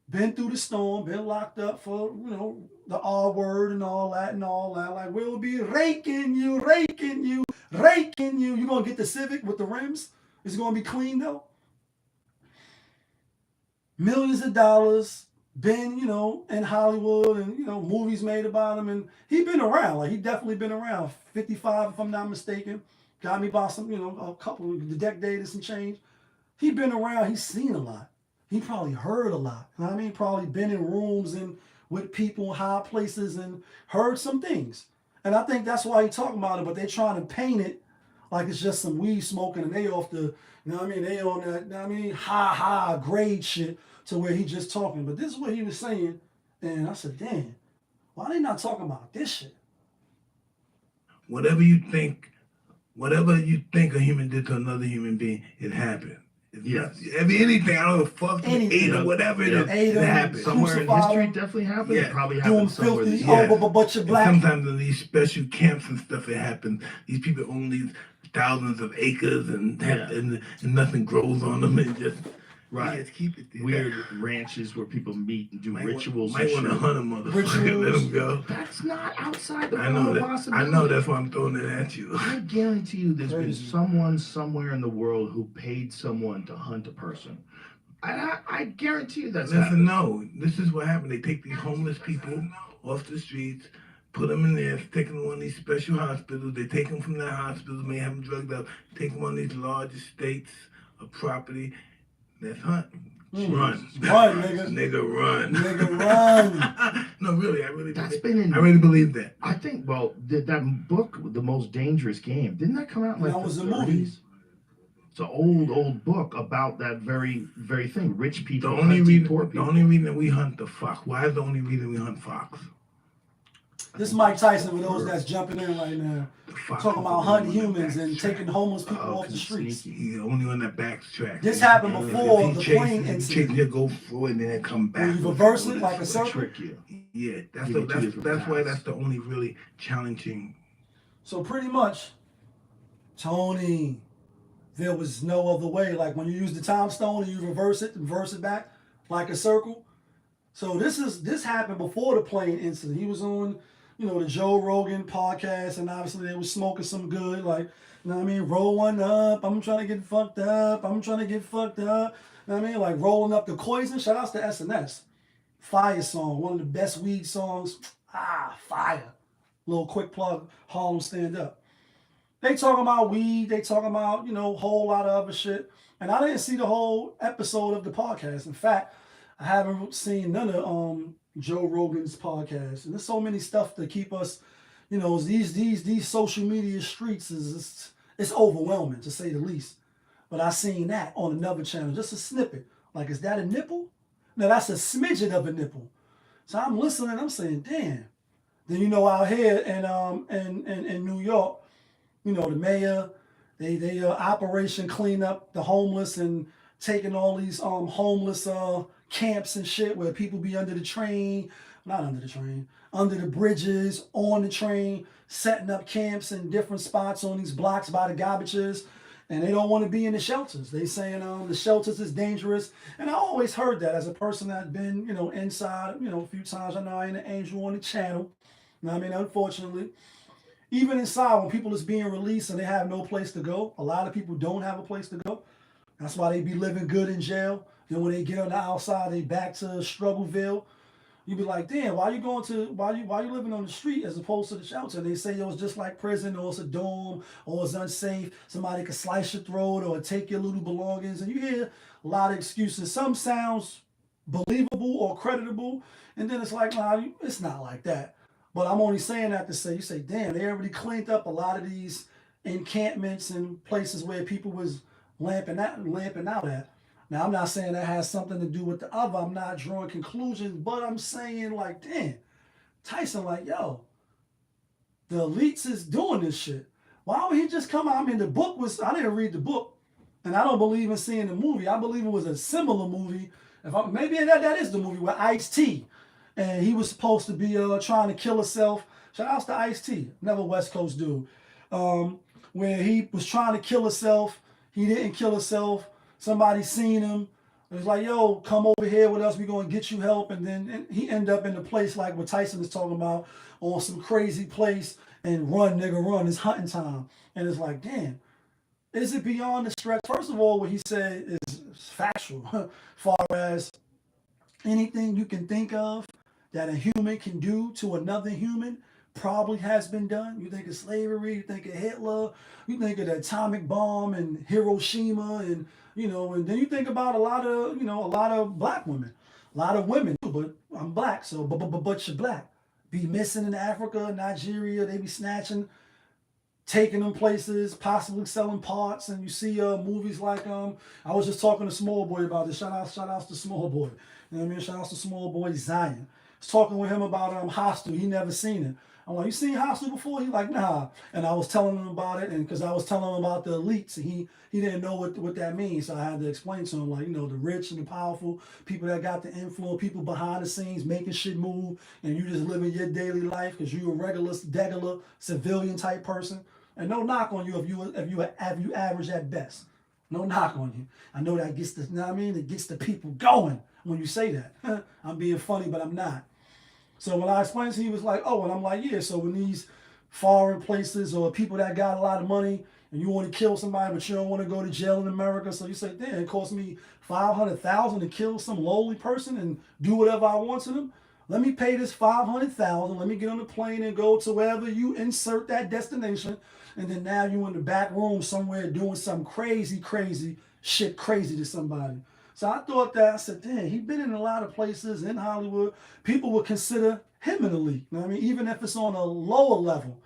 been through the storm, been locked up for, the R word and all that. Like, we'll be raking you. You gonna get the Civic with the rims? It's gonna be clean though. Millions of dollars, been, in Hollywood, and, movies made about him, and he been around. Like, he definitely been around. 55, if I'm not mistaken. Got me by some, a couple of the decades and change. He been around. He's seen a lot. He probably heard a lot. You know what I mean? Probably been in rooms and with people in high places and heard some things. And I think that's why he talking about it, but they trying to paint it like it's just some weed smoking, and they off the, you know what I mean? They on that, you know what I mean? High grade shit, to where he just talking. But this is what he was saying. And I said, damn, why they not talking about this shit? Whatever you think a human did to another human being, it happened. Yes, I mean anything. I don't know, fuck Anything. ate or whatever it is. Ate It 'em, happened. Somewhere in crucified history, 'em. definitely happened. Yeah. It probably Doing happened somewhere. filthy. This Yeah. year. But you're And black. sometimes in these special camps and stuff, it happens. These people own these thousands of acres and and nothing grows on them and just Right. Just keep it there. Weird ranches where people meet and do rituals. Might want to hunt a motherfucker. Let them go. That's not outside the I realm know of that. possibility. I know that's why I'm throwing it at you. I guarantee you there's been Crazy. someone somewhere in the world who paid someone to hunt a person. I guarantee you that's happened. No. This is what happened. They take these homeless people off the streets, put them in there, take them to one of these special hospitals. They take them from that hospital, may have them drugged up, take them on these large estates of property. Let's hunt. Run. Run, nigga. Nigga, run. Nigga, run. No, really, I really believe that. I think, well, that book, The Most Dangerous Game, didn't that come out in like That the was a 30s? movie. It's an old book about that very thing. Rich The people only hunting poor reason, people. the only reason we hunt the fox. Why is the only reason we hunt fox? This is Mike Tyson for those that's jumping in right now. The fox Talking is about the hunting only one that humans and backtracks. taking homeless people Oh, off the streets. He's the only one that backtracks. This happened before If the he plane chases, incident. he'll go forward and then come back. When you reverse it like a To circle. trick you. Yeah, that's Give you two different why paths. that's the only really challenging. So pretty much, Tony, there was no other way. Like when you use the time stone and you reverse it back like a circle. So this happened before the plane incident. He was on, the Joe Rogan podcast, and obviously they was smoking some good, like, roll one up. I'm trying to get fucked up. I'm trying to get fucked up. Like rolling up the Poison. Shout outs to SNS. Fire song, one of the best weed songs. Fire. Little quick plug, Harlem Stand Up. They talking about weed, they talking about, whole lot of other shit. And I didn't see the whole episode of the podcast. In fact, I haven't seen none of Joe Rogan's podcast. And there's so many stuff to keep us, these social media streets it's overwhelming to say the least. But I seen that on another channel, just a snippet. Like, is that a nipple? No, that's a smidgen of a nipple. So I'm listening, I'm saying, damn. Then out here in New York, the mayor, they Operation Clean Up the Homeless and taking all these homeless camps and shit where people be under the bridges, on the train, setting up camps in different spots on these blocks by the garbages. And they don't want to be in the shelters. They saying the shelters is dangerous. And I always heard that as a person that's been, inside, a few times. I know I ain't an angel on the channel. Unfortunately. Even inside, when people is being released and they have no place to go, a lot of people don't have a place to go. That's why they be living good in jail. Then when they get on the outside, they back to Struggleville. You be like, damn, why you living on the street as opposed to the shelter? And they say, it's just like prison, or it's a dorm, or it's unsafe. Somebody could slice your throat or take your little belongings. And you hear a lot of excuses. Some sounds believable or creditable. And then it's like, nah, it's not like that. But I'm only saying that to say, you say, damn, they already cleaned up a lot of these encampments and places where people was lamping out at. Now, I'm not saying that has something to do with the other. I'm not drawing conclusions, but I'm saying, like, damn, Tyson, like, yo, the EliTes is doing this shit. Why would he just come out? The book was, I didn't read the book, and I don't believe in seeing the movie. I believe it was a similar movie. Maybe that is the movie with EasT. And he was supposed to be trying to kill himself. Shout outs to EasT, another West Coast dude. Where he was trying to kill himself. He didn't kill himself. Somebody seen him. It was like, yo, come over here with us. We're going to get you help. And then he ended up in a place like what Tyson is talking about, on some crazy place. And run, nigga, run. It's hunting time. And it's like, damn. Is it beyond the stretch? First of all, what he said is factual. Far as anything you can think of that a human can do to another human probably has been done. You think of slavery, you think of Hitler, you think of the atomic bomb and Hiroshima, and and then you think about a lot of black women, a lot of women too. But I'm black, so but you're black. Be missing in Africa, Nigeria. They be snatching, taking them places, possibly selling parts. And you see movies like I was just talking to Small Boy about this. Shout outs to Small Boy. You know what I mean? Shout outs to Small Boy Zion. Talking with him about Hostel. He never seen it. I'm like, you seen Hostile before? He's like, nah. And I was telling him about it, and because I was telling him about the elites, and he didn't know what that means. So I had to explain to him, like, the rich and the powerful, people that got the influence, people behind the scenes making shit move, and you just living your daily life because you a degular civilian type person. And no knock on you if you average at best. No knock on you. I know that gets the, it gets the people going when you say that. I'm being funny, but I'm not. So when I explained to him, he was like, oh, and I'm like, yeah, so when these foreign places or people that got a lot of money and you want to kill somebody, but you don't want to go to jail in America, so you say, damn, it cost me $500,000 to kill some lowly person and do whatever I want to them. Let me pay this $500,000. Let me get on the plane and go to wherever you insert that destination. And then now you in the back room somewhere doing some crazy shit crazy to somebody. So I thought that, I said, damn, he's been in a lot of places in Hollywood. People would consider him an elite. You know what I mean? Even if it's on a lower level.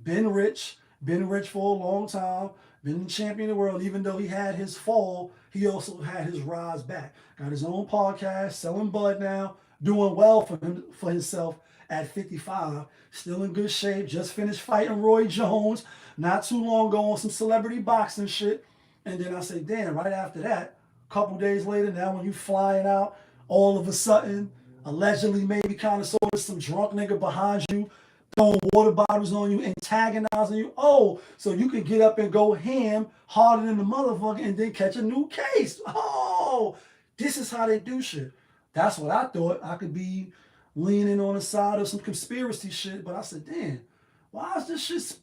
Been rich for a long time, been the champion of the world. Even though he had his fall, he also had his rise back. Got his own podcast, selling bud now, doing well for himself at 55. Still in good shape, just finished fighting Roy Jones not too long ago on some celebrity boxing shit. And then I say, damn, right after that, couple days later, now when you flying out, all of a sudden, allegedly maybe kind of sort of some drunk nigga behind you, throwing water bottles on you, antagonizing you. Oh, so you can get up and go ham harder than the motherfucker and then catch a new case. Oh, this is how they do shit. That's what I thought. I could be leaning on the side of some conspiracy shit, but I said, damn, why is this shit,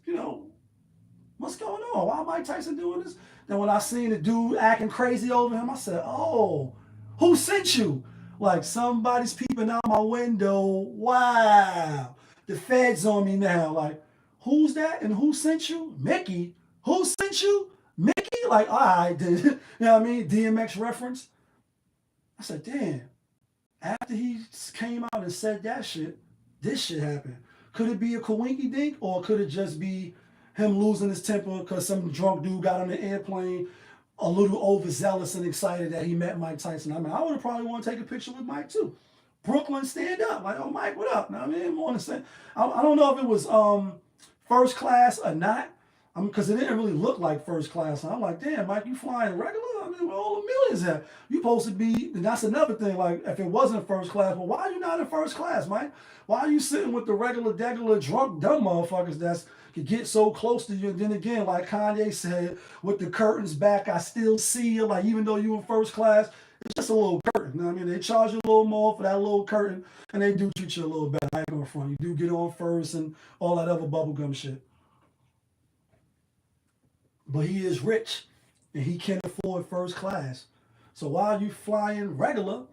what's going on? Why Mike Tyson doing this? Then when I seen the dude acting crazy over him, I said, oh, who sent you? Like somebody's peeping out my window. Wow. The feds on me now. Like, who's that and who sent you? Mickey. Who sent you? Mickey? Like, all right, you know what I mean? DMX reference. I said, damn. After he came out and said that shit, this shit happened. Could it be a coinky dink or could it just be him losing his temper because some drunk dude got on the airplane a little overzealous and excited that he met Mike Tyson? I mean, I would have probably want to take a picture with Mike too. Brooklyn, stand up. Like, oh, Mike, what up? I mean, I don't know if it was first class or not, because it didn't really look like first class. And I'm like, damn, Mike, you flying regular? I mean, where all the millions at? You supposed to be, and that's another thing, like, if it wasn't first class, well, why are you not in first class, Mike? Why are you sitting with the degular, drunk, dumb motherfuckers that's could get so close to you? And then again, like Kanye said, with the curtains back, I still see you. Like, even though you in first class, it's just a little curtain. You know what I mean? They charge you a little more for that little curtain, and they do treat you a little better. I ain't going front. You do get on first and all that other bubblegum shit. But he is rich, and he can afford first class. So why are you flying regular,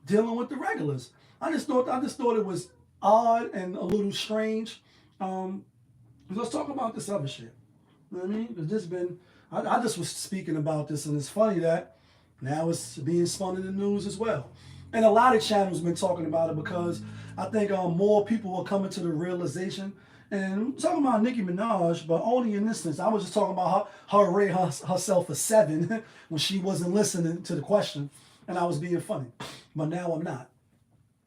dealing with the regulars? I just thought it was odd and a little strange. Let's talk about this other shit. You know what I mean? Because this been, I just was speaking about this, and it's funny that now it's being spun in the news as well. And a lot of channels have been talking about it because I think more people are coming to the realization. And I'm talking about Nicki Minaj, but only in this sense. I was just talking about her rate herself a 7 when she wasn't listening to the question, and I was being funny. But now I'm not.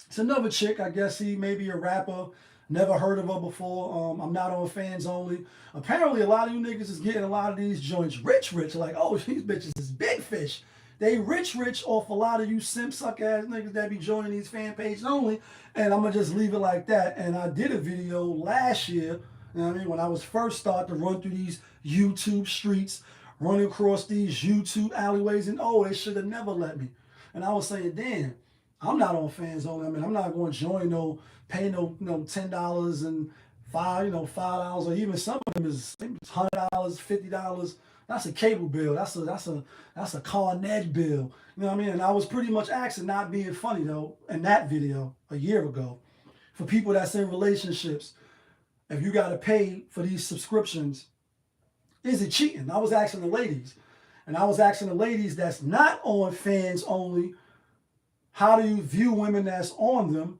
It's another chick, I guess he may be a rapper. Never heard of her before. I'm not on Fans Only. Apparently, a lot of you niggas is getting a lot of these joints rich. Like, oh, these bitches is big fish. They rich off a lot of you simp suck ass niggas that be joining these fan pages only. And I'm going to just leave it like that. And I did a video last year, you know what I mean, when I was first starting to run through these YouTube streets, running across these YouTube alleyways, and oh, they should have never let me. And I was saying, damn, I'm not on Fans Only. I mean, I'm not going to pay no $10 and $5, or even some of them is $100, $50. That's a cable bill. That's a Carnet bill. You know what I mean? And I was pretty much asking, not being funny though, in that video a year ago, for people that's in relationships, if you got to pay for these subscriptions, is it cheating? I was asking the ladies, and I was asking the ladies that's not on Fans Only, how do you view women that's on them?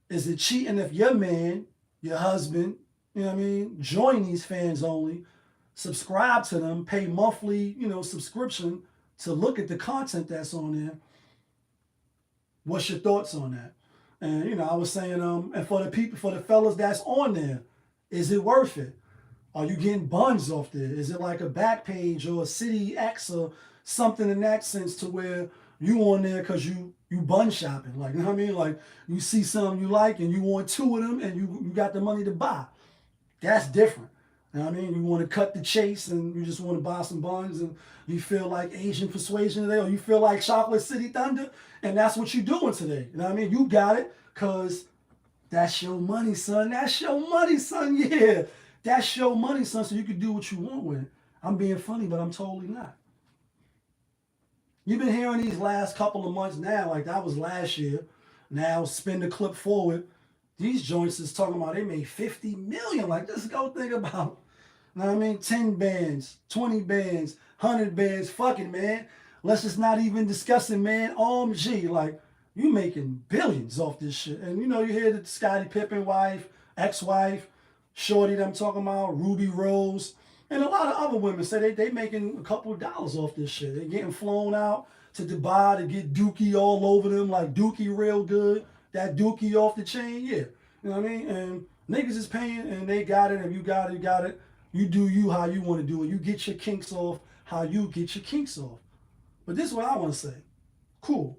Is it cheating if your man, your husband, you know what I mean, join these Fans Only, subscribe to them, pay monthly, subscription to look at the content that's on there? What's your thoughts on that? And I was saying, and for the fellas that's on there, Is it worth it? Are you getting buns off there? Is it like a Backpage or a City X or something in that sense to where you on there because you bun shopping? Like, you know what I mean? Like, you see something you like and you want two of them and you got the money to buy. That's different. You know what I mean? You want to cut the chase and you just want to buy some buns and you feel like Asian persuasion today or you feel like Chocolate City Thunder and that's what you're doing today. You know what I mean? You got it because that's your money, son. That's your money, son. Yeah. That's your money, son, so you can do what you want with it. I'm being funny, but I'm totally not. You've been hearing these last couple of months now, like that was last year. Now spin the clip forward. These joints is talking about they made 50 million. Like, just go think about, you know what I mean? 10 bands, 20 bands, 100 bands. Fuck it, man. Let's just not even discuss it, man. OMG, like, you making billions off this shit. And you know, you hear the Scottie Pippen wife, ex-wife, Shorty that I'm talking about, Ruby Rose, and a lot of other women say they making a couple of dollars off this shit. They're getting flown out to Dubai to get Dookie all over them, like Dookie real good. That Dookie off the chain, yeah. You know what I mean? And niggas is paying and they got it and you got it, you got it. You do you how you want to do it. You get your kinks off how you get your kinks off. But this is what I want to say. Cool.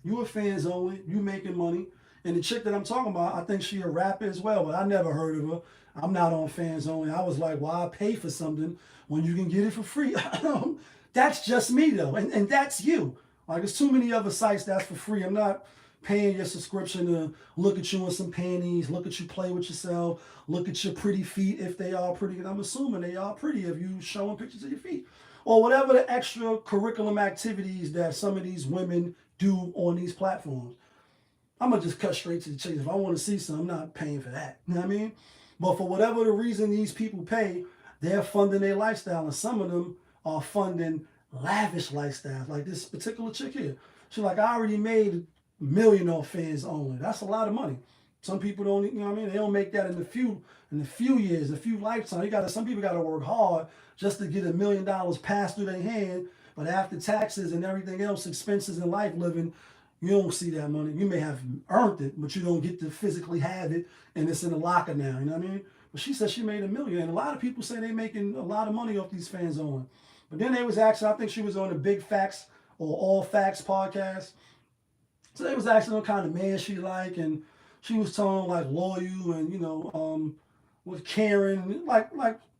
You a fans only, you making money. And the chick that I'm talking about, I think she a rapper as well, but I never heard of her. I'm not on fans only. I was like, why pay for something when you can get it for free? That's just me though, and that's you. Like, there's too many other sites that's for free. I'm not paying your subscription to look at you in some panties, look at you play with yourself, look at your pretty feet if they are pretty. And I'm assuming they are pretty if you showing pictures of your feet. Or whatever the extra curriculum activities that some of these women do on these platforms. I'm going to just cut straight to the chase. If I want to see something, I'm not paying for that. You know what I mean? But for whatever the reason these people pay, they're funding their lifestyle. And some of them are funding lavish lifestyles. Like this particular chick here. She's like, I already made $1 million off fans only. That's a lot of money. Some people don't, you know what I mean? They don't make that in a few years, a few lifetimes. Some people got to work hard just to get $1 million passed through their hand. But after taxes and everything else, expenses and life living, you don't see that money. You may have earned it, but you don't get to physically have it, and it's in the locker now. You know what I mean? But she said she made $1 million, and a lot of people say they're making a lot of money off these fans only. But then they was asking, I think she was on the Big Facts or All Facts podcast. So they was asking what kind of man she like, and she was telling like loyal and with caring, like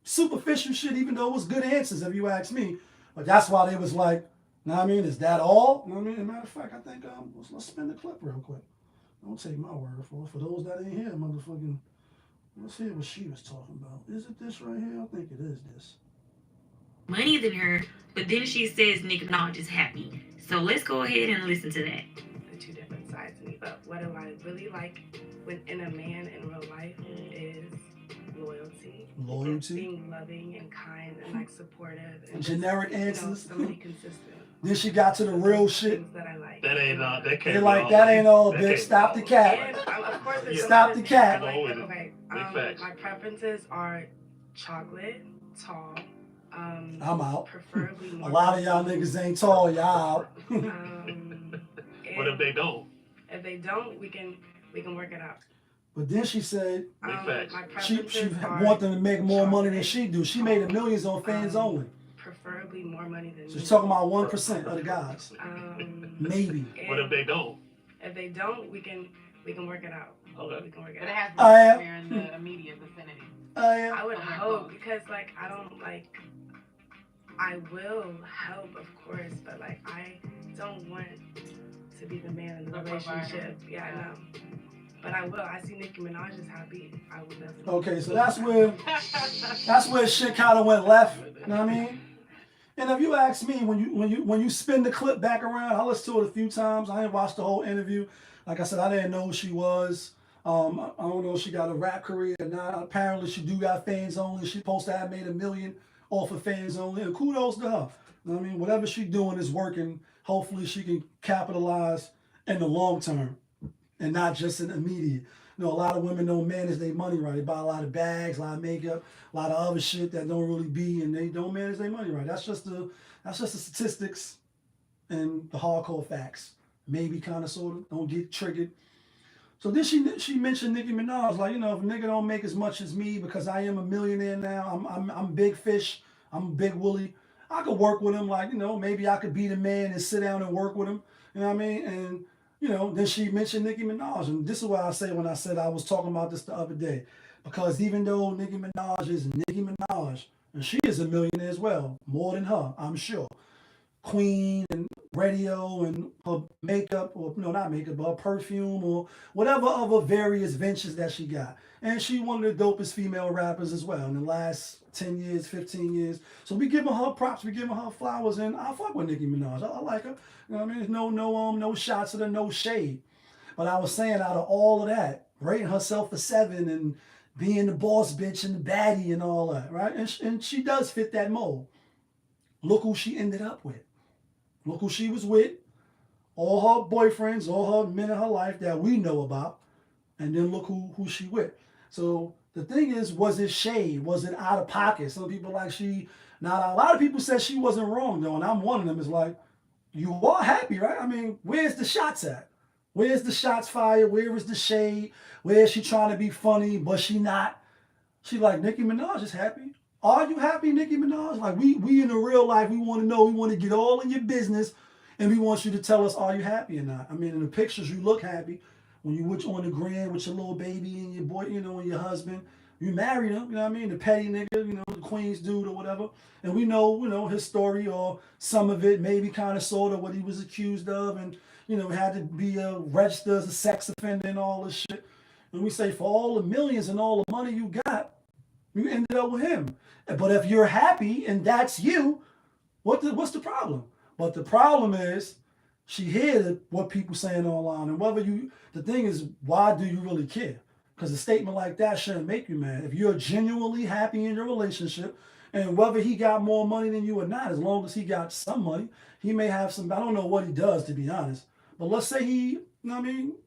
superficial shit. Even though it was good answers, if you ask me. But that's why they was like. Know what I mean? Is that all? You know what I mean? As a matter of fact, I think let's spin the clip real quick. Don't take my word for it. For those that ain't here, motherfucking, let's hear what she was talking about. Is it this right here? I think it is this. Money than her, but then she says Nicki Minaj is happy. So let's go ahead and listen to that. The two different sides of me, but what do I really like within a man in real life is loyalty. Being loving and kind and like supportive. And generic just, answers. Somebody consistent. Then she got to the real shit. Things that I like. That ain't all. That can't. They're like, that ain't all, bitch. Stop the cat. And, of course, Stop the cat. Okay. My preferences are chocolate, tall. I'm out. Preferably more. A lot of y'all niggas ain't tall. Y'all out. What if they don't? If they don't, we can work it out. But then she said she want them to make more money than she do. She made $millions on fans only. Preferably more money than She's talking about 1% of the guys. Maybe. What if they don't? If they don't, we can work it out. Okay. We can work it But out. it has to be somewhere in the immediate vicinity. I would hope because I will help, of course, but I don't want to be the man in the relationship. Yeah, I know. But I will. I see Nicki Minaj is happy. I will definitely. Okay, so that's where shit kind of went left. You know what I mean? And if you ask me, when you spin the clip back around, I listened to it a few times. I didn't watch the whole interview. Like I said, I didn't know who she was. I don't know if she got a rap career or not. Apparently, she do got fans only. She supposed to have made $1 million off of fans only. And kudos to her. You know what I mean? Whatever she doing is working. Hopefully, she can capitalize in the long term and not just in the immediate. You know, a lot of women don't manage their money right. They buy a lot of bags, a lot of makeup, a lot of other shit that don't really be, and they don't manage their money right. That's just the statistics and the hardcore facts. Maybe kind of sort of don't get triggered. So then she mentioned Nicki Minaj, like, if a nigga don't make as much as me because I am a millionaire now, I'm big fish, I'm big Willie. I could work with him, like, maybe I could be the man and sit down and work with him. You know what I mean? And then she mentioned Nicki Minaj, and this is what I say when I said I was talking about this the other day, because even though Nicki Minaj is Nicki Minaj, and she is a millionaire as well, more than her, I'm sure. Queen and radio and her makeup, or no, not makeup, but her perfume or whatever other various ventures that she got. And she one of the dopest female rappers as well in the last 10 years, 15 years. So we giving her props, we giving her flowers, and I fuck with Nicki Minaj. I like her. You know what I mean? There's no shots at her, no shade. But I was saying, out of all of that, rating herself a 7 and being the boss bitch and the baddie and all that, right? And she does fit that mold. Look who she ended up with. Look who she was with. All her boyfriends, all her men in her life that we know about. And then look who she with. So the thing is, was it shade? Was it out of pocket? Some people like now a lot of people said she wasn't wrong though, and I'm one of them. Is like, you are happy, right? I mean, where's the shots at? Where's the shots fired? Where is the shade? Where is she trying to be funny, but she not? She like, Nicki Minaj is happy. Are you happy, Nicki Minaj? Like, we in the real life, we want to know, we want to get all in your business, and we want you to tell us, are you happy or not? I mean, in the pictures, you look happy. When you on the gram with your little baby and your boy, and your husband, you married him, you know what I mean? The petty nigga, the Queen's dude or whatever. And we know, his story, or some of it, maybe kind of sort of what he was accused of, and, had to be registered as a sex offender and all this shit. And we say, for all the millions and all the money you got, you ended up with him. But if you're happy and that's you, what's the problem? But the problem is, she hears what people saying online, and the thing is, why do you really care? Because a statement like that shouldn't make you mad. If you're genuinely happy in your relationship, and whether he got more money than you or not, as long as he got some money, he may have some, I don't know what he does, to be honest. But let's say he,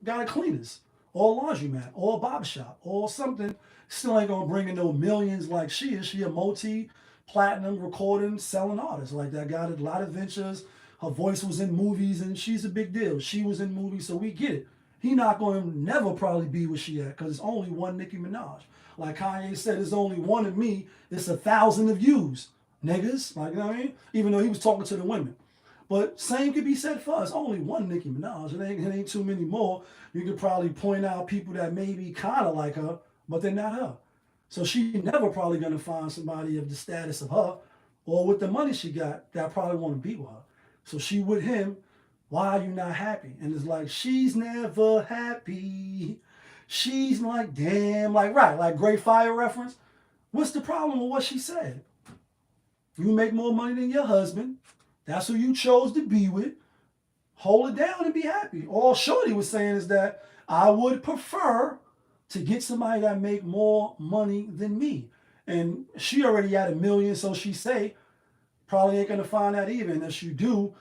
got a cleaners, or a laundromat, or a barber shop, or something. Still ain't gonna bring in no millions like she is. She a multi-platinum recording, selling artist. Like, that got a lot of ventures. Her voice was in movies, and she's a big deal. She was in movies, so we get it. He not going to never probably be where she at, because it's only one Nicki Minaj. Like Kanye said, there's only one of me. It's 1,000 of yous, niggas. Like, you know what I mean? Even though he was talking to the women. But same could be said for us. Only one Nicki Minaj. It ain't too many more. You could probably point out people that maybe kind of like her, but they're not her. So she never probably going to find somebody of the status of her, or with the money she got, that probably want to be with her. So she with him. Why are you not happy? And it's like, she's never happy. She's like, damn, like Great Fire reference. What's the problem with what she said? You make more money than your husband. That's who you chose to be with. Hold it down and be happy. All Shorty was saying is that I would prefer to get somebody that make more money than me. And she already had $1 million, so she say, probably ain't going to find that either. And if you do,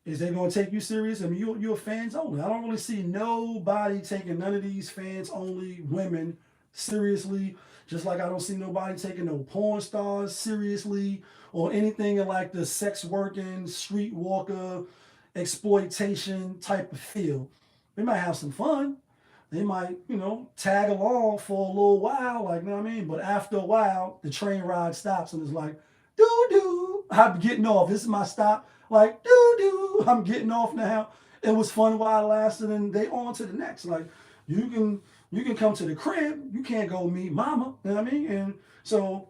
is they going to take you serious? I mean, you're fans only. I don't really see nobody taking none of these fans only women seriously. Just like I don't see nobody taking no porn stars seriously, or anything in like the sex working, street walker, exploitation type of feel. They might have some fun. They might, tag along for a little while, like, you know what I mean? But after a while, the train ride stops and it's like, doo-doo, I'm getting off. This is my stop. Like, doo-doo, I'm getting off now. It was fun while it lasted, and they on to the next. Like, you can come to the crib. You can't go meet mama. You know what I mean? And so,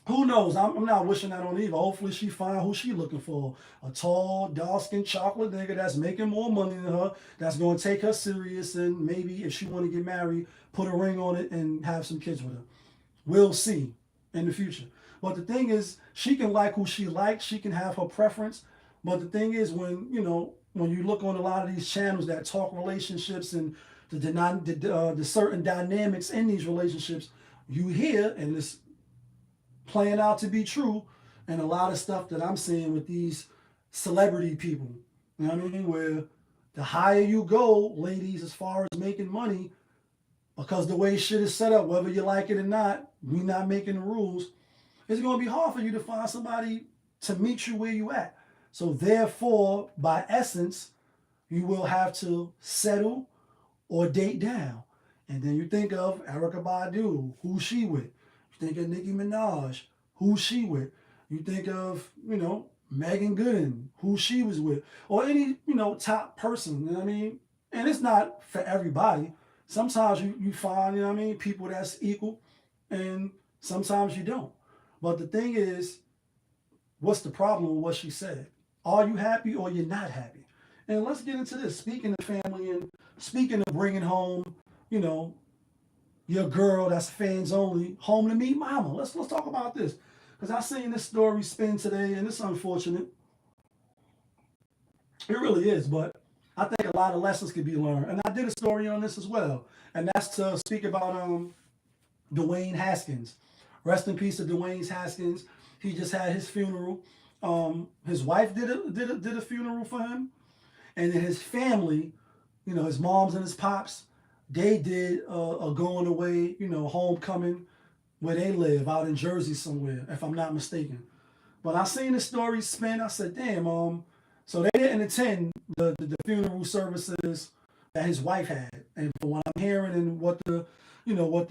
who knows? I'm not wishing that on Eva. Hopefully she find who she looking for. A tall, dark-skinned chocolate nigga that's making more money than her, that's going to take her serious, and maybe if she want to get married, put a ring on it and have some kids with her. We'll see in the future. But the thing is, she can like who she likes. She can have her preference. But the thing is, when you look on a lot of these channels that talk relationships and the certain dynamics in these relationships, you hear, and it's playing out to be true, and a lot of stuff that I'm seeing with these celebrity people, you know what I mean, where the higher you go, ladies, as far as making money, because the way shit is set up, whether you like it or not, we not making the rules, it's going to be hard for you to find somebody to meet you where you at. So therefore, by essence, you will have to settle or date down. And then you think of Erykah Badu, who's she with? You think of Nicki Minaj, who's she with? You think of, Megan Gooden, who she was with, or any, top person, you know what I mean? And it's not for everybody. Sometimes you find, people that's equal, and sometimes you don't. But the thing is, what's the problem with what she said? Are you happy or you're not happy? And let's get into this. Speaking of family and speaking of bringing home, your girl that's fans only home to meet mama. Let's talk about this. Because I seen this story spin today, and it's unfortunate. It really is, but I think a lot of lessons could be learned. And I did a story on this as well. And that's to speak about Dwayne Haskins. Rest in peace to Dwayne Haskins. He just had his funeral. His wife did a funeral for him. And then his family, his moms and his pops, they did a going away, homecoming where they live out in Jersey somewhere, if I'm not mistaken. But I seen the story spin. I said, damn, so they didn't attend the funeral services that his wife had. And from what I'm hearing and what the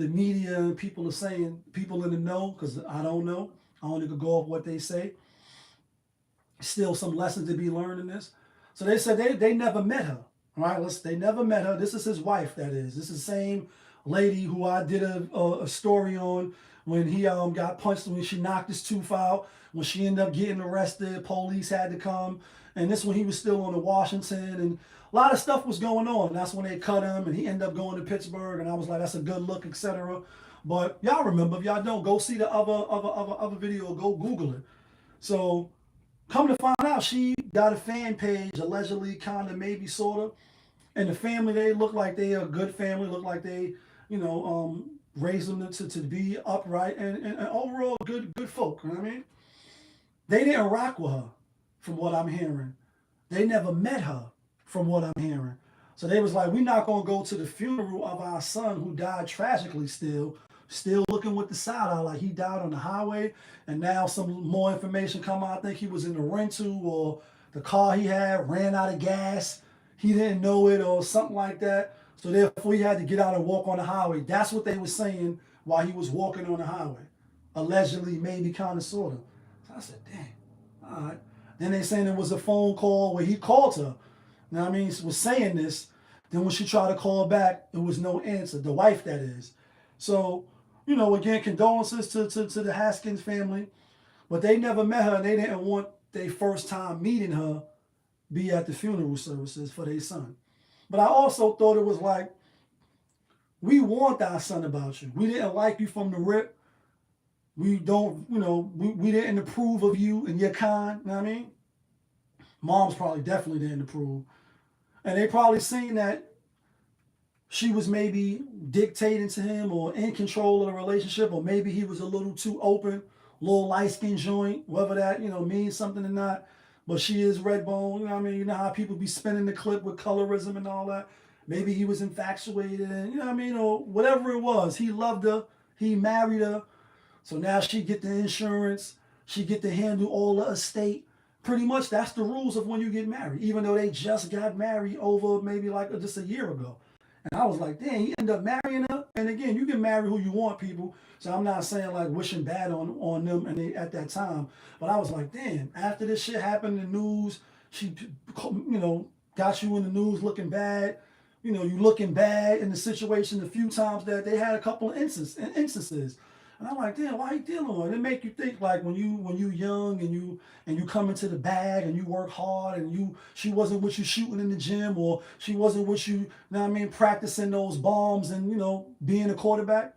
media and people are saying, people in the know, because I don't know. I only could go off what they say. Still some lessons to be learned in this. So they said they never met her. All right, they never met her. This is his wife, that is. This is the same lady who I did a story on when he got punched, when she knocked his tooth out, when she ended up getting arrested, police had to come. And this when he was still on the Washington, and a lot of stuff was going on. That's when they cut him, and he ended up going to Pittsburgh, and I was like, that's a good look, etc. But y'all remember, if y'all don't, go see the other video, go Google it. So come to find out, she got a fan page, allegedly, kind of, maybe, sort of. And the family, they look like they are a good family, look like they, raised them to be upright and overall good folk, you know what I mean? They didn't rock with her, from what I'm hearing. They never met her, from what I'm hearing. So they was like, we're not going to go to the funeral of our son who died tragically still looking with the side eye like he died on the highway. And now some more information come out. I think he was in the rental, or the car he had ran out of gas. He didn't know it or something like that. So therefore he had to get out and walk on the highway. That's what they were saying while he was walking on the highway. Allegedly, maybe, kind of, sort of. So I said, dang, all right. Then they saying it was a phone call where he called her. You know what I mean? Was saying this. Then when she tried to call back, it was no answer. The wife, that is. So, again, condolences to the Haskins family. But they never met her, and they didn't want their first time meeting her be at the funeral services for their son. But I also thought it was like, we warned our son about you. We didn't like you from the rip. We don't, we didn't approve of you and your kind, you know what I mean? Moms probably definitely didn't approve. And they probably seen that she was maybe dictating to him or in control of the relationship, or maybe he was a little too open, little light-skinned joint, whether that, means something or not. But she is red bone, you know what I mean? You know how people be spinning the clip with colorism and all that. Maybe he was infatuated and, you know what I mean? Or whatever it was. He loved her. He married her. So now she get the insurance. She get to handle all the estate. Pretty much that's the rules of when you get married, even though they just got married over maybe like just a year ago. And I was like, dang, he ended up marrying her. And again, you can marry who you want, people. So I'm not saying like wishing bad on them and they, at that time. But I was like, damn, after this shit happened in the news, she, got you in the news looking bad. You looking bad in the situation a few times that they had a couple of instances. And I'm like, damn, why you dealing with it? It make you think like when you young and you come into the bag and you work hard and she wasn't with you shooting in the gym, or she wasn't with you, practicing those bombs and, being a quarterback.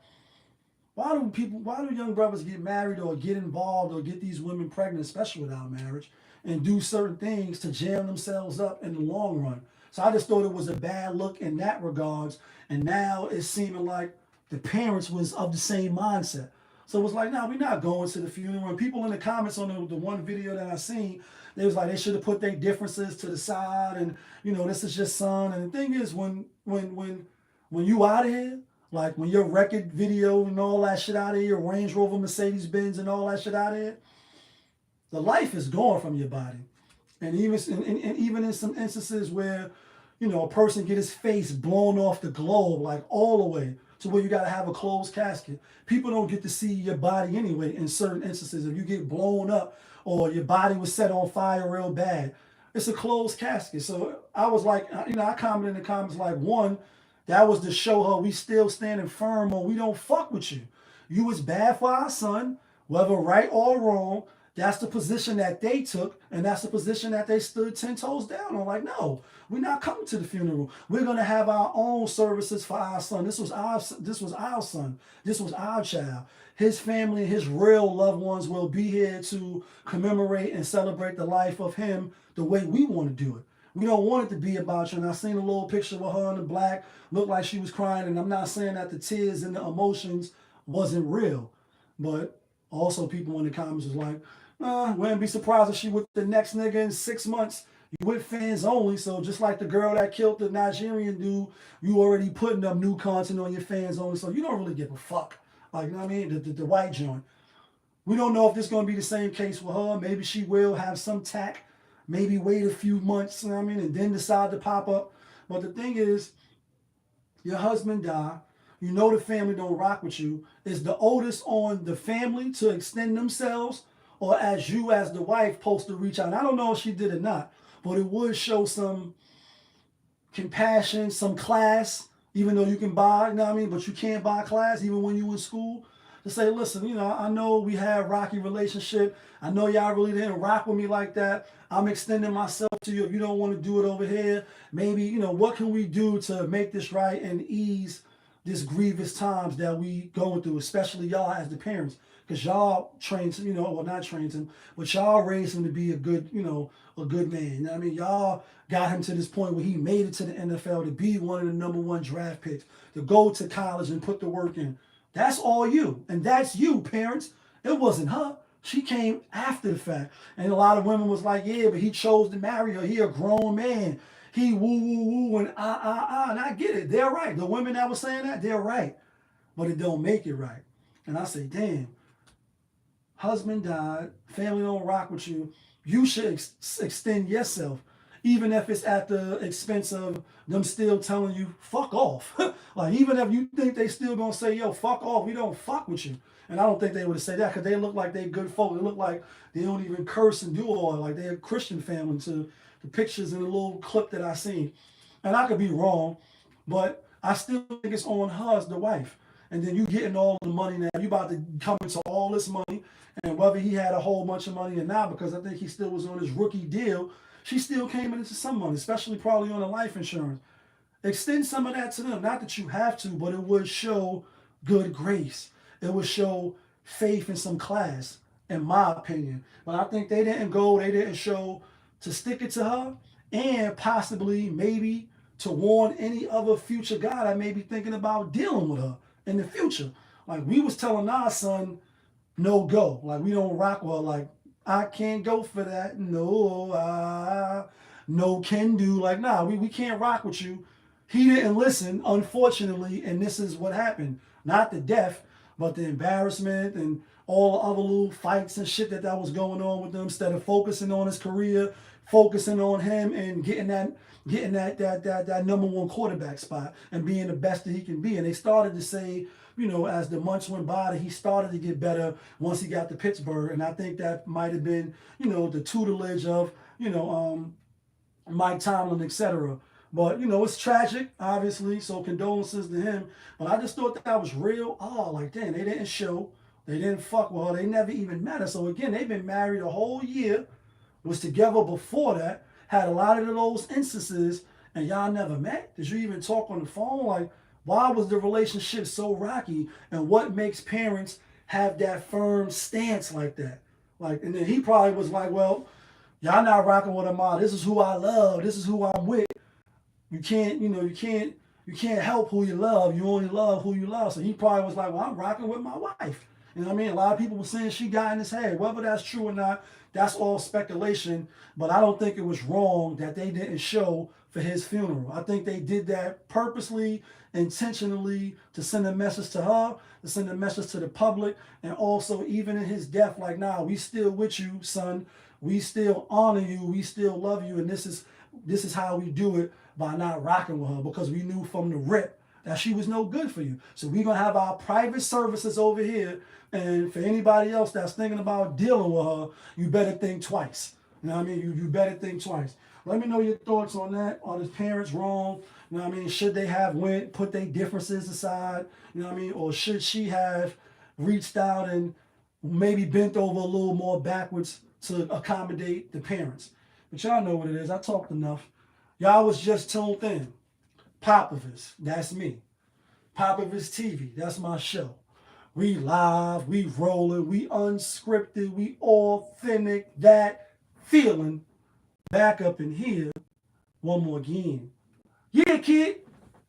Why do young brothers get married or get involved or get these women pregnant, especially without marriage, and do certain things to jam themselves up in the long run? So I just thought it was a bad look in that regards. And now it's seeming like the parents was of the same mindset. So it was like, we're not going to the funeral. And people in the comments on the one video that I seen, they was like, they should have put their differences to the side, and this is your son. And the thing is, when you out of here, like when your record video and all that shit out of here, Range Rover, Mercedes Benz and all that shit out of here, the life is gone from your body. And even in some instances where you know, a person get his face blown off the globe, like all the way to where you got to have a closed casket. People don't get to see your body anyway in certain instances. If you get blown up or your body was set on fire real bad, it's a closed casket. So I was like, you know, I commented in the comments like, one, that was to show her we still standing firm on we don't fuck with you. You was bad for our son, whether right or wrong. That's the position that they took, and that's the position that they stood 10 toes down on. Like, no, we're not coming to the funeral. We're gonna have our own services for our son. This was our son. This was our child. His family, his real loved ones will be here to commemorate and celebrate the life of him the way we want to do it. We don't want it to be about you. And I seen a little picture of her in the black, looked like she was crying. And I'm not saying that the tears and the emotions wasn't real, but also people in the comments was like, wouldn't be surprised if she with the next nigga in 6 months. You with fans only, so just like the girl that killed the Nigerian dude, you already putting up new content on your fans only, so you don't really give a fuck. Like, you know what I mean? The white joint. We don't know if this is going to be the same case with her. Maybe she will have some tack. Maybe wait a few months, you know what I mean, and then decide to pop up. But the thing is, your husband died. You know the family don't rock with you. Is the oldest on the family to extend themselves, or as you as the wife supposed to reach out? And I don't know if she did or not, but it would show some compassion, some class, even though you can buy, you know what I mean, but you can't buy class even when you in school. To say, listen, you know, I know we had a rocky relationship. I know y'all really didn't rock with me like that. I'm extending myself to you. If you don't want to do it over here, maybe, you know, what can we do to make this right and ease this grievous times that we going through, especially y'all as the parents? Because y'all trained, you know, well, not trained him, but y'all raised him to be a good, you know, a good man. You know what I mean? Y'all got him to this point where he made it to the NFL, to be one of the #1 draft picks, to go to college and put the work in. That's all you. And that's you, parents. It wasn't her. She came after the fact. And a lot of women was like, yeah, but he chose to marry her. He a grown man. He woo and And I get it. They're right. The women that were saying that, they're right. But it don't make it right. And I say, damn. Husband died, family don't rock with you, you should extend yourself, even if it's at the expense of them still telling you, fuck off. Like, even if you think they still gonna say, yo, fuck off, we don't fuck with you. And I don't think they would have said that, because they look like they good folk. They look like they don't even curse and do all, like they're a Christian family to the pictures in the little clip that I seen. And I could be wrong, but I still think it's on her as the wife. And then you getting all the money now. You about to come into all this money. And whether he had a whole bunch of money or not, because I think he still was on his rookie deal, she still came into some money, especially probably on the life insurance. Extend some of that to them. Not that you have to, but it would show good grace. It would show faith and some class, in my opinion. But I think they didn't show to stick it to her, and possibly maybe to warn any other future guy that may be thinking about dealing with her in the future. Like, we was telling our son, no go. Like, we don't rock well. Like, I can't go for that. No, no can do. Like, nah, we can't rock with you. He didn't listen, unfortunately, and this is what happened. Not the death, but the embarrassment and all the other little fights and shit that was going on with them. Instead of focusing on his career, focusing on him and getting that #1 quarterback spot and being the best that he can be. And they started to say, you know, as the months went by, that he started to get better once he got to Pittsburgh. And I think that might have been, you know, the tutelage of, you know, Mike Tomlin, etc. But, you know, it's tragic, obviously, so condolences to him. But I just thought that was real. Oh, like, damn, they didn't show. They didn't fuck with her. They never even met her. So, again, they've been married a whole year, was together before that, had a lot of those instances, and y'all never met? Did you even talk on the phone? Like, why was the relationship so rocky? And what makes parents have that firm stance like that? Like, and then he probably was like, well, y'all not rocking with her mom. This is who I love. This is who I'm with. You can't, you know, you can't help who you love. You only love who you love. So he probably was like, well, I'm rocking with my wife. You know what I mean? A lot of people were saying she got in his head. Whether that's true or not, that's all speculation. But I don't think it was wrong that they didn't show for his funeral. I think they did that purposely, intentionally, to send a message to her, to send a message to the public, and also even in his death, like, nah, we still with you, son. We still honor you. We still love you. And this is this is how we do it by not rocking with her, because we knew from the rip that she was no good for you. So we're going to have our private services over here. And for anybody else that's thinking about dealing with her, you better think twice. You know what I mean? You better think twice. Let me know your thoughts on that. Are his parents wrong? You know what I mean? Should they have put their differences aside? You know what I mean? Or should she have reached out and maybe bent over a little more backwards to accommodate the parents? But y'all know what it is. I talked enough. Y'all was just tuned in. Popovich, that's me. Popovich TV, that's my show. We live, we rolling, we unscripted, we authentic, that feeling. Back up in here, one more again. Yeah, kid.